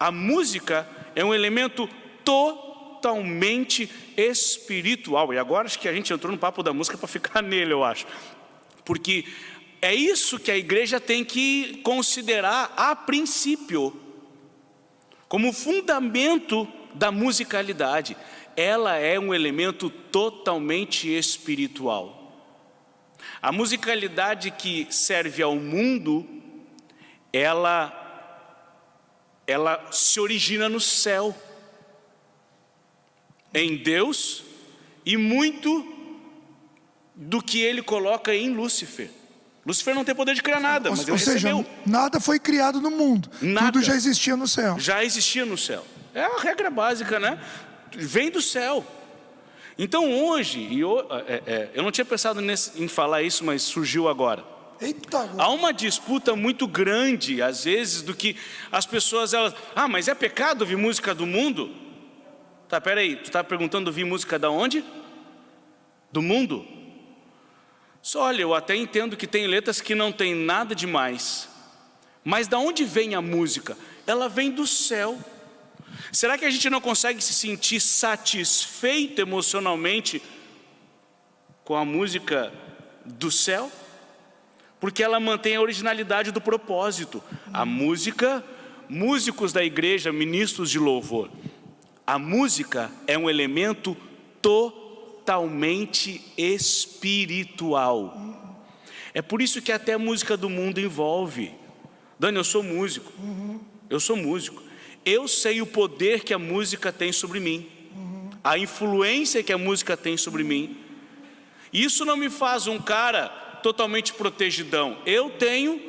A música é um elemento totalmente espiritual. E agora acho que a gente entrou no papo da música para ficar nele, eu acho. Porque é isso que a igreja tem que considerar a princípio, como fundamento da musicalidade. Ela é um elemento totalmente espiritual. A musicalidade que serve ao mundo, ela se origina no céu, em Deus, e muito do que ele coloca em Lúcifer. Lúcifer não tem poder de criar nada, mas ele recebeu. Nada foi criado no mundo, tudo já existia no céu. Já existia no céu, é a regra básica, né? Vem do céu. Então hoje, eu não tinha pensado em falar isso, mas surgiu agora. Eita. Há uma disputa muito grande, às vezes, do que as pessoas, mas é pecado ouvir música do mundo? Tá, peraí, tu tá perguntando ouvir música da onde? Do mundo? Só olha, eu até entendo que tem letras que não tem nada demais, mas da onde vem a música? Ela vem do céu. Será que a gente não consegue se sentir satisfeito emocionalmente com a música do céu? Porque ela mantém a originalidade do propósito. A música, músicos da igreja, ministros de louvor, a música é um elemento totalmente espiritual. É por isso que até a música do mundo envolve. Dani, eu sou músico. Eu sou músico. Eu sei o poder que a música tem sobre mim, a influência que a música tem sobre mim. Isso não me faz um cara totalmente protegidão. Eu tenho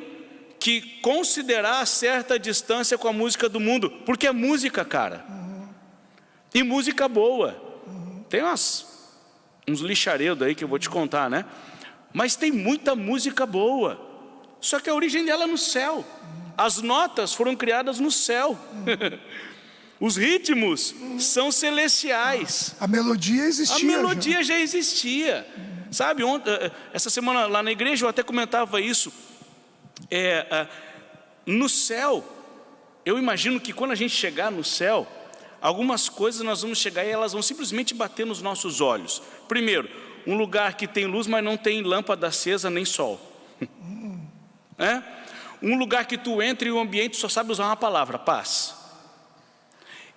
que considerar certa distância com a música do mundo, porque é música, cara. E música boa. Tem uns lixaredos aí que eu vou te contar, né? Mas tem muita música boa. Só que a origem dela é no céu. As notas foram criadas no céu. Os ritmos são celestiais. A melodia existia. A melodia já existia. Sabe, essa semana lá na igreja eu até comentava isso. No céu, eu imagino que quando a gente chegar no céu, algumas coisas nós vamos chegar e elas vão simplesmente bater nos nossos olhos. Primeiro, um lugar que tem luz, mas não tem lâmpada acesa nem sol. Um lugar que tu entra e o ambiente só sabe usar uma palavra: paz.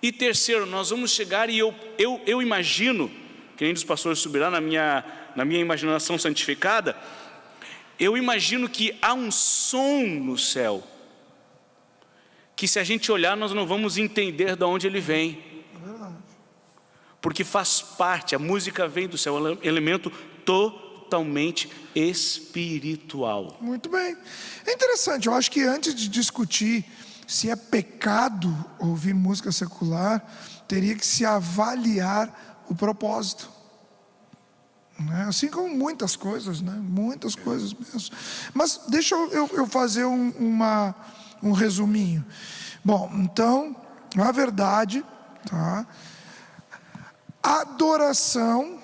E terceiro, nós vamos chegar e eu imagino, que nem os pastores subirá na minha imaginação santificada, eu imagino que há um som no céu, que se a gente olhar nós não vamos entender de onde ele vem, porque faz parte, a música vem do céu, é um elemento totalmente espiritual. Muito bem. É interessante, eu acho que antes de discutir se é pecado ouvir música secular, teria que se avaliar o propósito, né? Assim como muitas coisas, né? Muitas coisas mesmo. Mas deixa eu fazer um resuminho. Bom, então, na verdade, tá? Adoração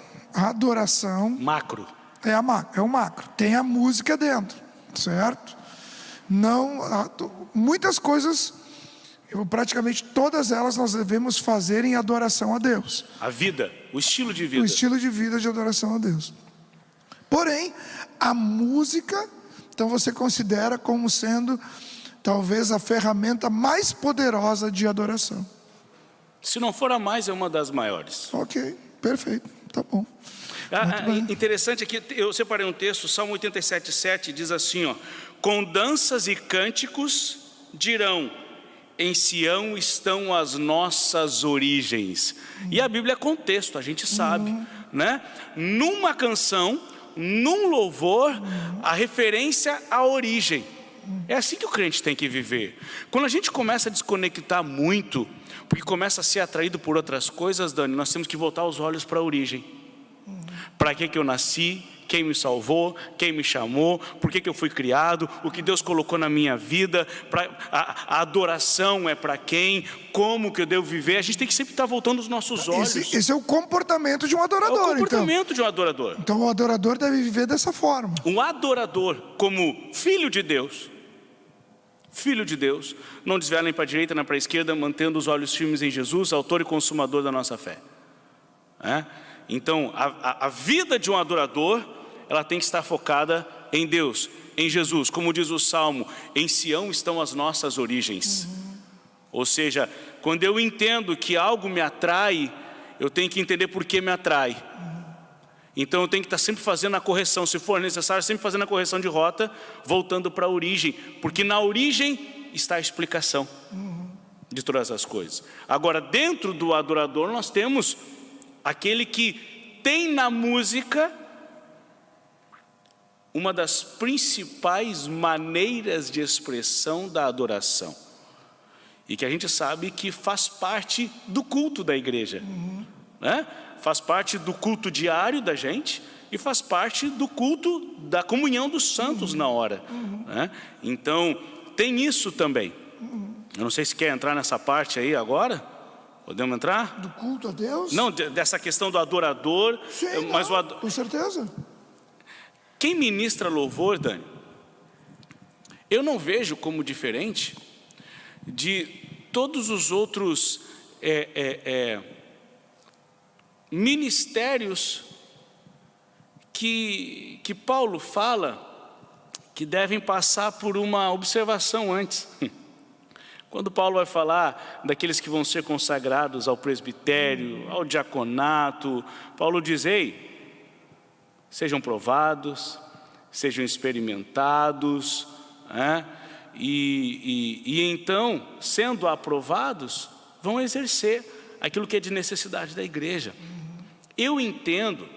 Macro. é o macro. Tem a música dentro, certo? Não, muitas coisas, praticamente todas elas nós devemos fazer em adoração a Deus. A vida, o estilo de vida. O estilo de vida de adoração a Deus. Porém, a música, então você considera como sendo talvez a ferramenta mais poderosa de adoração. Se não for a mais, é uma das maiores. Ok, perfeito, tá bom. Interessante aqui, eu separei um texto, Salmo 87:7, diz assim, ó: com danças e cânticos dirão, em Sião estão as nossas origens. E a Bíblia é contexto, a gente sabe, né? Numa canção, num louvor, a referência à origem. É assim que o crente tem que viver. Quando a gente começa a desconectar muito, porque começa a ser atraído por outras coisas, Dani, nós temos que voltar os olhos para a origem. Para que eu nasci? Quem me salvou? Quem me chamou? Por que eu fui criado? O que Deus colocou na minha vida? A adoração é para quem? Como que eu devo viver? A gente tem que sempre estar voltando os nossos olhos. Esse é o comportamento de um adorador. É o comportamento de um adorador. Então o adorador deve viver dessa forma. Um adorador, como filho de Deus, não desvia nem para a direita nem para a esquerda, mantendo os olhos firmes em Jesus, autor e consumador da nossa fé. Então, a vida de um adorador, ela tem que estar focada em Deus, em Jesus. Como diz o Salmo, em Sião estão as nossas origens. Ou seja, quando eu entendo que algo me atrai, eu tenho que entender por que me atrai. Então eu tenho que estar sempre fazendo a correção, se for necessário, sempre fazendo a correção de rota, voltando para a origem. Porque na origem está a explicação de todas as coisas. Agora, dentro do adorador, nós temos aquele que tem na música uma das principais maneiras de expressão da adoração. E que a gente sabe que faz parte do culto da igreja. Né? Faz parte do culto diário da gente e faz parte do culto da comunhão dos santos na hora. Né? Então, tem isso também. Eu não sei se quer entrar nessa parte aí agora. Podemos entrar? Do culto a Deus? Não, dessa questão do adorador. Sim, mas com certeza. Quem ministra louvor, Dani, eu não vejo como diferente de todos os outros ministérios que Paulo fala que devem passar por uma observação antes. Quando Paulo vai falar daqueles que vão ser consagrados ao presbitério, ao diaconato, Paulo diz: ei, sejam provados, sejam experimentados, e então, sendo aprovados, vão exercer aquilo que é de necessidade da igreja. Eu entendo,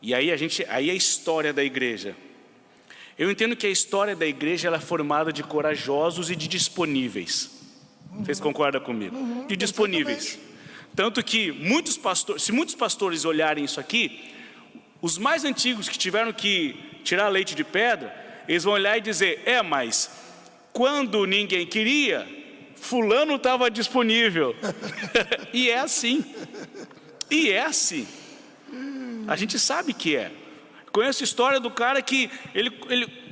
e aí é a história da igreja. Eu entendo que a história da igreja ela é formada de corajosos e de disponíveis. Vocês concordam comigo? De disponíveis. Tanto que se muitos pastores olharem isso aqui, os mais antigos que tiveram que tirar leite de pedra, eles vão olhar e dizer: mas quando ninguém queria, fulano estava disponível. E é assim. A gente sabe que é. Conheço a história do cara que ele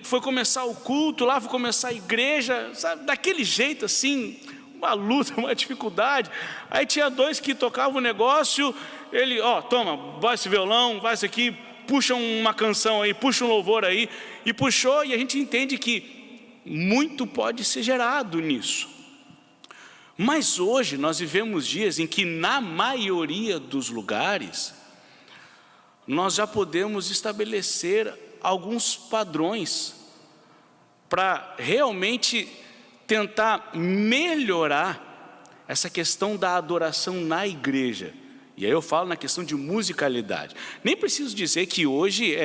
foi começar o culto lá, foi começar a igreja, sabe, daquele jeito assim, uma luta, uma dificuldade. Aí tinha dois que tocavam o negócio, ele, toma, vai esse violão, vai isso aqui, puxa uma canção aí, puxa um louvor aí, e puxou, e a gente entende que muito pode ser gerado nisso. Mas hoje nós vivemos dias em que na maioria dos lugares, nós já podemos estabelecer alguns padrões para realmente tentar melhorar essa questão da adoração na igreja. E aí eu falo na questão de musicalidade. Nem preciso dizer que hoje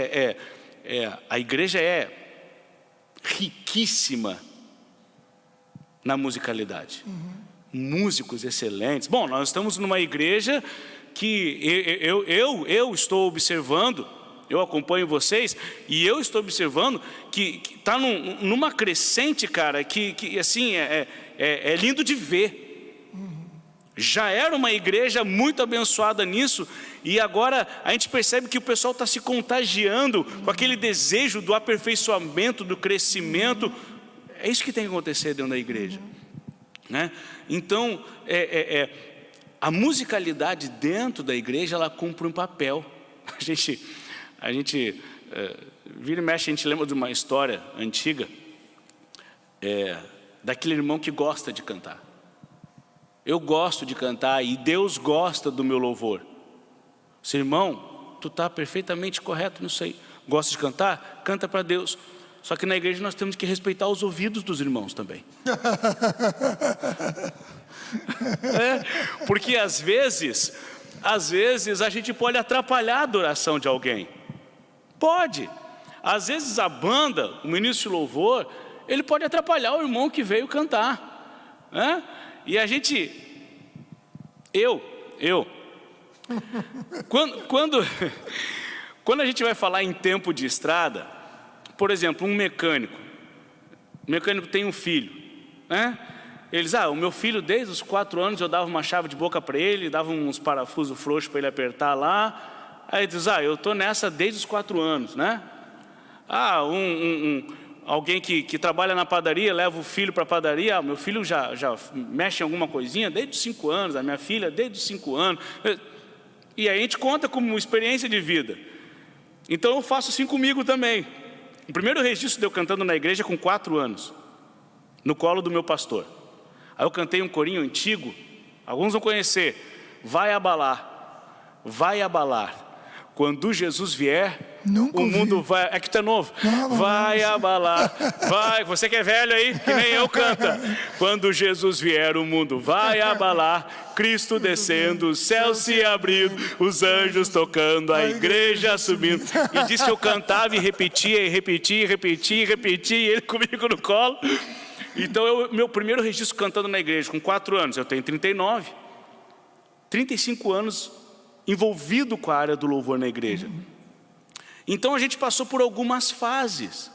a igreja é riquíssima na musicalidade. Músicos excelentes. Bom, nós estamos numa igreja que eu estou observando, eu acompanho vocês, e eu estou observando que está numa crescente, cara, que assim, é lindo de ver. Já era uma igreja muito abençoada nisso, e agora a gente percebe que o pessoal está se contagiando com aquele desejo do aperfeiçoamento, do crescimento. É isso que tem que acontecer dentro da igreja, né? Então, a musicalidade dentro da igreja, ela cumpre um papel. A gente vira e mexe, a gente lembra de uma história antiga, daquele irmão que gosta de cantar. Eu gosto de cantar e Deus gosta do meu louvor. Seu irmão, tu está perfeitamente correto nisso aí. Gosta de cantar? Canta para Deus. Só que na igreja nós temos que respeitar os ouvidos dos irmãos também. Porque às vezes a gente pode atrapalhar a adoração de alguém. Pode. Às vezes a banda, o ministro de louvor, ele pode atrapalhar o irmão que veio cantar. E a gente, quando a gente vai falar em tempo de estrada, por exemplo, um mecânico tem um filho, né? Eles, o meu filho desde os 4 anos eu dava uma chave de boca para ele, dava uns parafusos frouxos para ele apertar lá. Aí diz, eu estou nessa desde os 4 anos, né? Alguém que trabalha na padaria, leva o filho para a padaria, meu filho já mexe em alguma coisinha desde os 5 anos, a minha filha desde os 5 anos. E aí a gente conta como experiência de vida. Então eu faço assim comigo também. O primeiro registro de eu cantando na igreja com 4 anos, no colo do meu pastor. Aí eu cantei um corinho antigo, alguns vão conhecer, vai abalar, quando Jesus vier, Nunca o mundo ouvi. vai, que tu é novo, Não, vai abalar, você que é velho aí, que nem eu canta, quando Jesus vier o mundo vai abalar, Cristo descendo, o céu se abrindo, os anjos tocando, a igreja subindo. E disse que eu cantava e repetia, e ele comigo no colo. Então meu primeiro registro cantando na igreja com 4 anos, eu tenho 39, 35 anos envolvido com a área do louvor na igreja. Então a gente passou por algumas fases.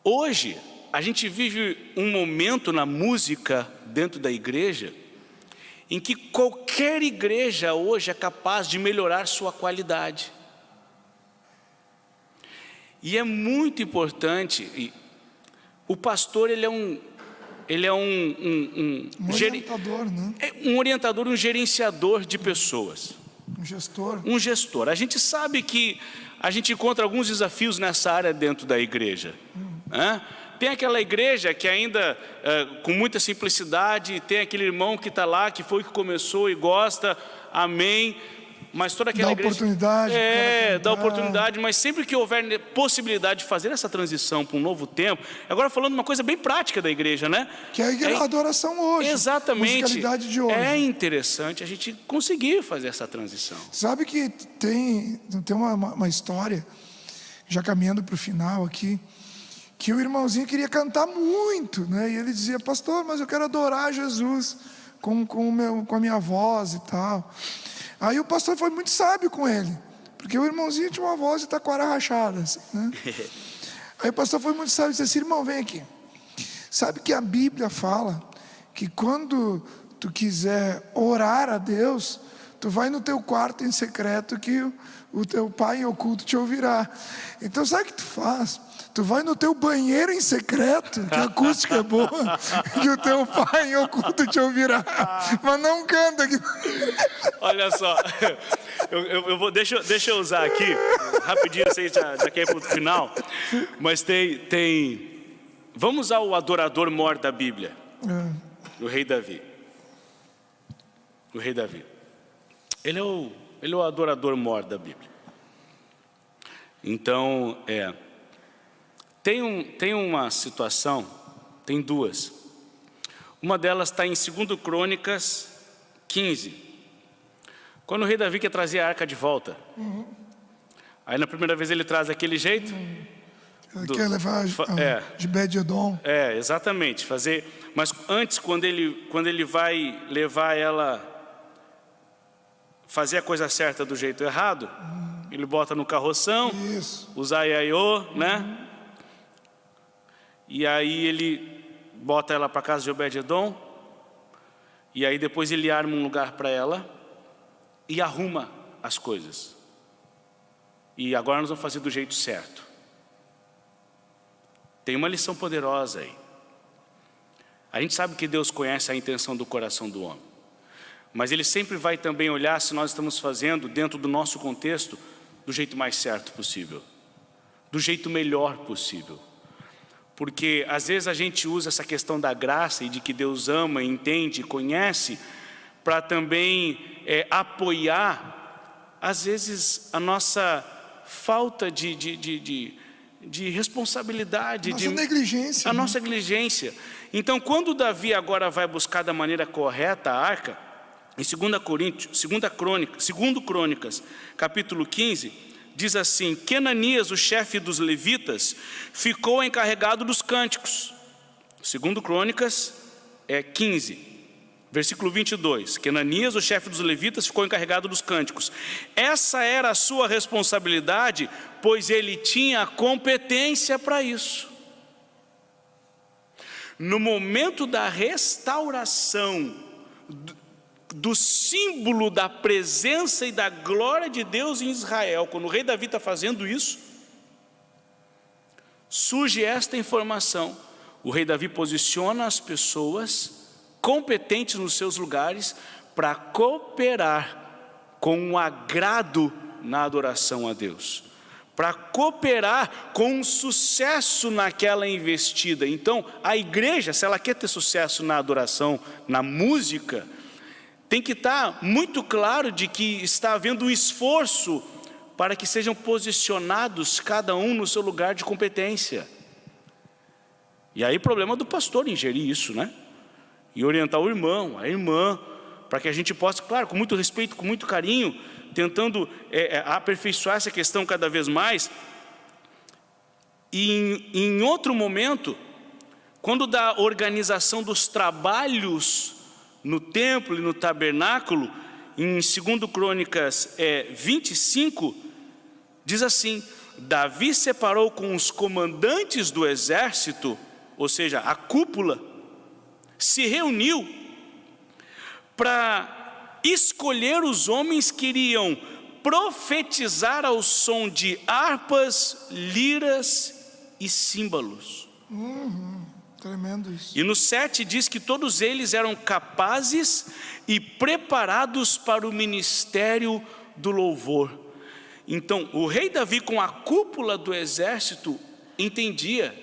Hoje a gente vive um momento na música dentro da igreja em que qualquer igreja hoje é capaz de melhorar sua qualidade. E é muito importante. O pastor, ele é um orientador, né? Um orientador, um gerenciador de pessoas. Um gestor. A gente sabe que a gente encontra alguns desafios nessa área dentro da igreja. Tem aquela igreja que ainda, com muita simplicidade, tem aquele irmão que está lá, que foi o que começou e gosta, amém. Mas toda aquela igreja dá oportunidade, mas sempre que houver possibilidade de fazer essa transição para um novo tempo, agora falando uma coisa bem prática da igreja, né? Que é a adoração hoje. Exatamente. Musicalidade de hoje. É interessante a gente conseguir fazer essa transição. Sabe que tem uma história, já caminhando para o final aqui, que o irmãozinho queria cantar muito, né? E ele dizia, pastor, mas eu quero adorar Jesus com a minha voz e tal. Aí o pastor foi muito sábio com ele, porque o irmãozinho tinha uma voz de taquara rachada, assim, né? Aí o pastor foi muito sábio e disse assim, irmão, vem aqui. Sabe que a Bíblia fala que quando tu quiser orar a Deus, tu vai no teu quarto em secreto que o teu pai em oculto te ouvirá. Então sabe o que tu faz? Tu vai no teu banheiro em secreto, que a acústica é boa, que o teu pai em oculto te ouvirá. Mas não canta aqui. Olha só, deixa eu usar aqui, rapidinho, você já quer ir para o final, mas vamos usar o adorador mor da Bíblia, o rei Davi. O rei Davi. Ele é o adorador mor da Bíblia. Então, tem uma situação, tem duas. Uma delas está em 2 Crônicas 15. Quando o rei Davi quer trazer a arca de volta. Aí na primeira vez ele traz daquele jeito. Ele quer levar de Obed-Edom. Exatamente. Mas antes, quando ele vai levar ela, fazer a coisa certa do jeito errado, ele bota no carroção, usa iaiô, né? E aí ele bota ela para casa de Obed-Edom, e aí depois ele arma um lugar para ela e arruma as coisas. E agora nós vamos fazer do jeito certo. Tem uma lição poderosa aí. A gente sabe que Deus conhece a intenção do coração do homem, mas Ele sempre vai também olhar se nós estamos fazendo dentro do nosso contexto do jeito mais certo possível, do jeito melhor possível. Porque às vezes a gente usa essa questão da graça e de que Deus ama, entende, conhece, para também apoiar, às vezes, a nossa falta de responsabilidade, negligência, a nossa negligência. Então, quando Davi agora vai buscar da maneira correta a arca, em 2 Crônicas, capítulo 15, diz assim: que Ananias, o chefe dos levitas, ficou encarregado dos cânticos. 2 Crônicas 15, versículo 22. Que Ananias, o chefe dos levitas, ficou encarregado dos cânticos. Essa era a sua responsabilidade, pois ele tinha competência para isso. No momento da restauração do símbolo da presença e da glória de Deus em Israel, quando o rei Davi está fazendo isso, surge esta informação: o rei Davi posiciona as pessoas competentes nos seus lugares para cooperar com um agrado na adoração a Deus, para cooperar com um sucesso naquela investida. Então, a igreja, se ela quer ter sucesso na adoração, na música, tem que estar muito claro de que está havendo um esforço para que sejam posicionados cada um no seu lugar de competência. E aí o problema do pastor ingerir isso, né? E orientar o irmão, a irmã, para que a gente possa, claro, com muito respeito, com muito carinho, tentando aperfeiçoar essa questão cada vez mais. E em outro momento, quando da organização dos trabalhos no templo e no tabernáculo, em 2 Crônicas 25, diz assim: Davi separou com os comandantes do exército, ou seja, a cúpula, se reuniu para escolher os homens que iriam profetizar ao som de harpas, liras e símbolos. Tremendo isso. E no 7 diz que todos eles eram capazes e preparados para o ministério do louvor. Então, o rei Davi, com a cúpula do exército, entendia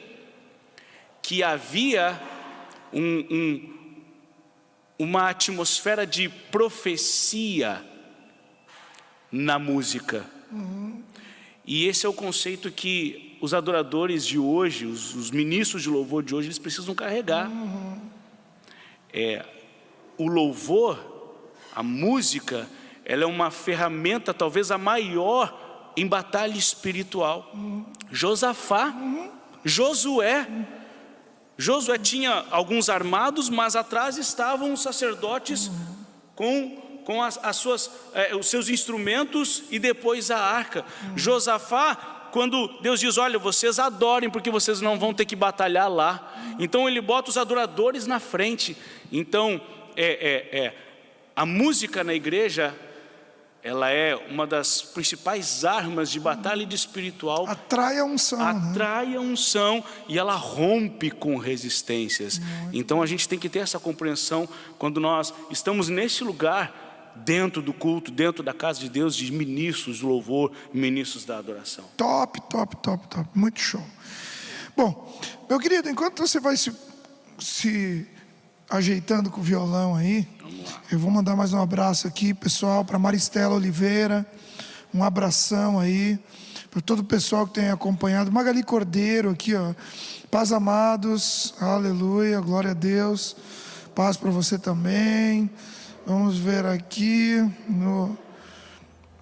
que havia uma atmosfera de profecia na música. E esse é o conceito que os adoradores de hoje, os ministros de louvor de hoje, eles precisam carregar. O louvor, a música, ela é uma ferramenta, talvez a maior, em batalha espiritual. Josafá, Josué tinha alguns armados, mas atrás estavam os sacerdotes com os seus instrumentos e depois a arca. Josafá quando Deus diz, olha, vocês adorem porque vocês não vão ter que batalhar lá. Então Ele bota os adoradores na frente. Então a música na igreja, ela é uma das principais armas de batalha e de espiritual. Atrai a unção. Atrai a unção e ela rompe com resistências. Então a gente tem que ter essa compreensão quando nós estamos nesse lugar, dentro do culto, dentro da casa de Deus, de ministros do louvor, ministros da adoração. Top. Muito show. Bom, meu querido, enquanto você vai se ajeitando com o violão aí, eu vou mandar mais um abraço aqui, pessoal, para Maristela Oliveira. Um abração aí para todo o pessoal que tem acompanhado. Magali Cordeiro aqui, ó. Paz, amados. Aleluia, glória a Deus. Paz para você também. Vamos ver aqui no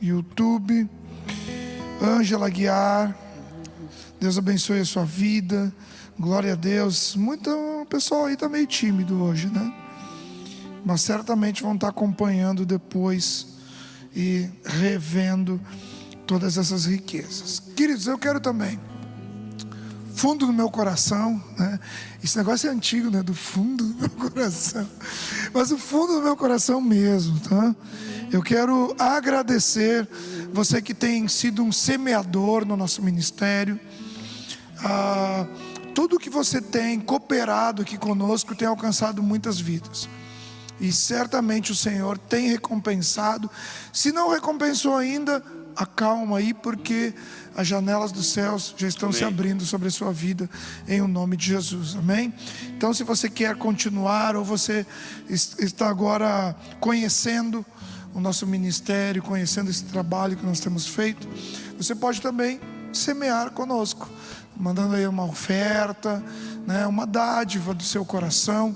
YouTube. Ângela Guiar. Deus abençoe a sua vida. Glória a Deus. O pessoal aí está meio tímido hoje, né? Mas certamente vão estar acompanhando depois e revendo todas essas riquezas. Queridos, eu quero também, fundo do meu coração, né? Esse negócio é antigo, né? Do fundo do meu coração. Mas o fundo do meu coração mesmo, tá? Eu quero agradecer você que tem sido um semeador no nosso ministério. Tudo que você tem cooperado aqui conosco tem alcançado muitas vidas. E certamente o Senhor tem recompensado. Se não recompensou ainda, acalma aí, porque as janelas dos céus já estão se abrindo sobre a sua vida, em o nome de Jesus, amém? Então, se você quer continuar, ou você está agora conhecendo o nosso ministério, conhecendo esse trabalho que nós temos feito, você pode também semear conosco, mandando aí uma oferta, né, uma dádiva do seu coração.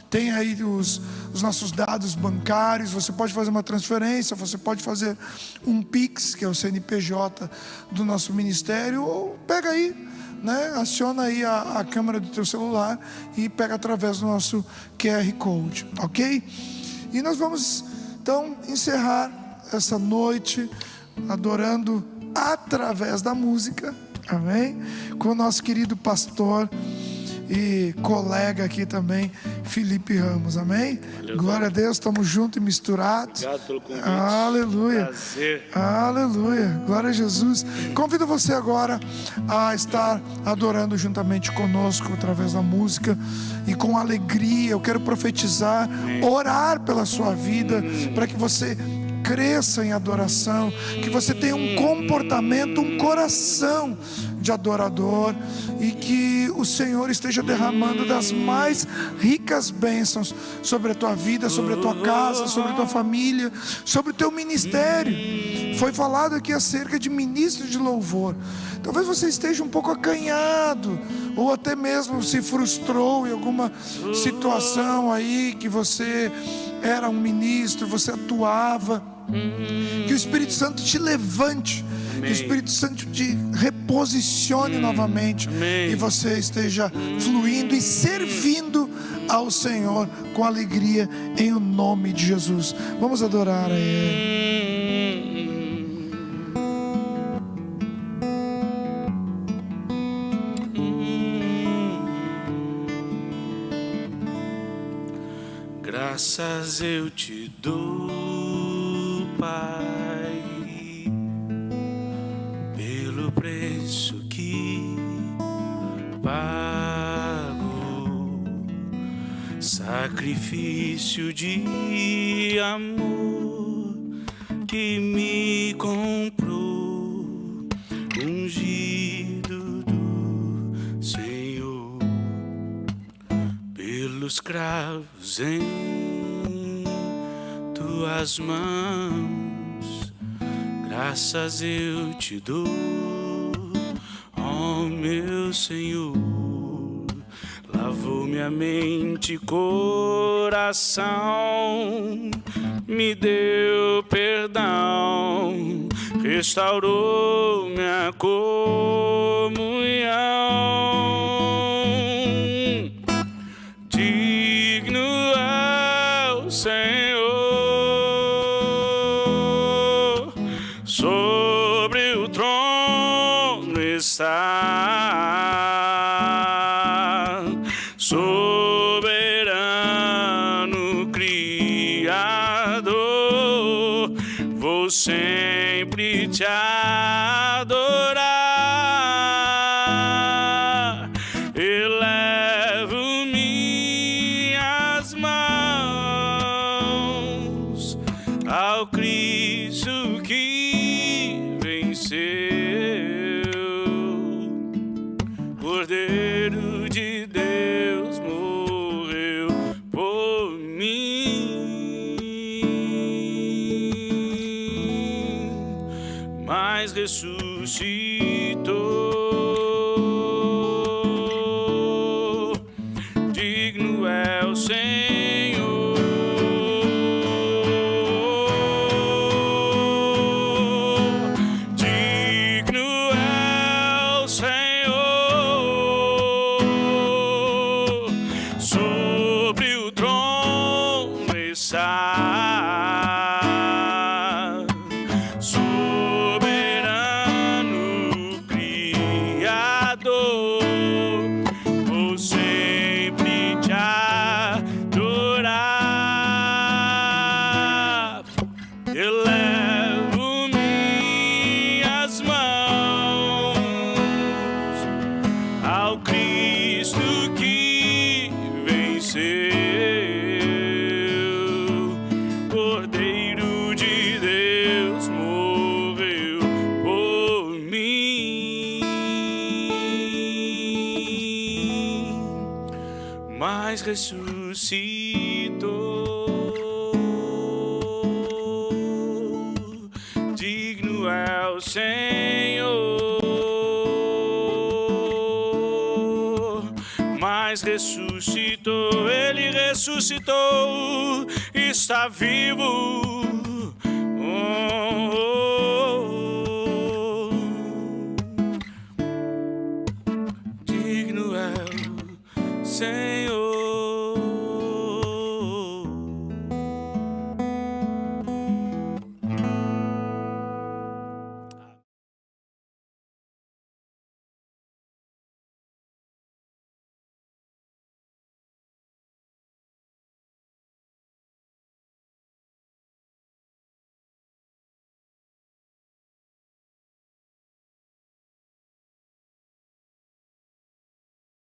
Tem aí os nossos dados bancários. Você pode fazer uma transferência, você pode fazer um Pix, que é o CNPJ do nosso ministério, ou pega aí, né, aciona aí a câmera do teu celular e pega através do nosso QR Code, ok? E nós vamos então encerrar essa noite adorando através da música, amém? Com o nosso querido pastor e colega aqui também, Felipe Ramos, amém? Valeu, glória a Deus, estamos juntos e misturados. Obrigado pelo convite. Aleluia. Prazer. Aleluia, glória a Jesus. Convido você agora a estar adorando juntamente conosco através da música e com alegria. Eu quero profetizar, orar pela sua vida, para que você cresça em adoração, que você tenha um comportamento, um coração de adorador, e que o Senhor esteja derramando das mais ricas bênçãos sobre a tua vida, sobre a tua casa, sobre a tua família, sobre o teu ministério. Foi falado aqui acerca de ministro de louvor. Talvez você esteja um pouco acanhado, ou até mesmo se frustrou em alguma situação aí, que você era um ministro, você atuava. Que o Espírito Santo te levante, que o Espírito Santo te reposicione novamente, e você esteja fluindo e servindo ao Senhor com alegria, em o nome de Jesus. Vamos adorar a Ele. Graças eu te dou, Pai, pelo preço que pago, sacrifício de amor que me comprou, ungido do Senhor, pelos cravos em tuas mãos. Graças eu te dou, ó meu Senhor. Lavou minha mente e coração, me deu perdão, restaurou minha comunhão. Digno é o Senhor, sobre o trono está, soberano Criador, vou sempre te adorar. Elevo minhas mãos ao Cristo que venceu, Cordeiro de Deus morreu por mim, mas ressuscitou. Digno é o Senhor, digno é o Senhor, sobre o trono está, soberano Criador, vou sempre te adorar. Elevo minhas mãos ao Cristo que venceu, Cordeiro de Deus morreu por mim, mas ressuscitou. Digno é o Senhor, mas ressuscitou. Ele ressuscitou, está vivo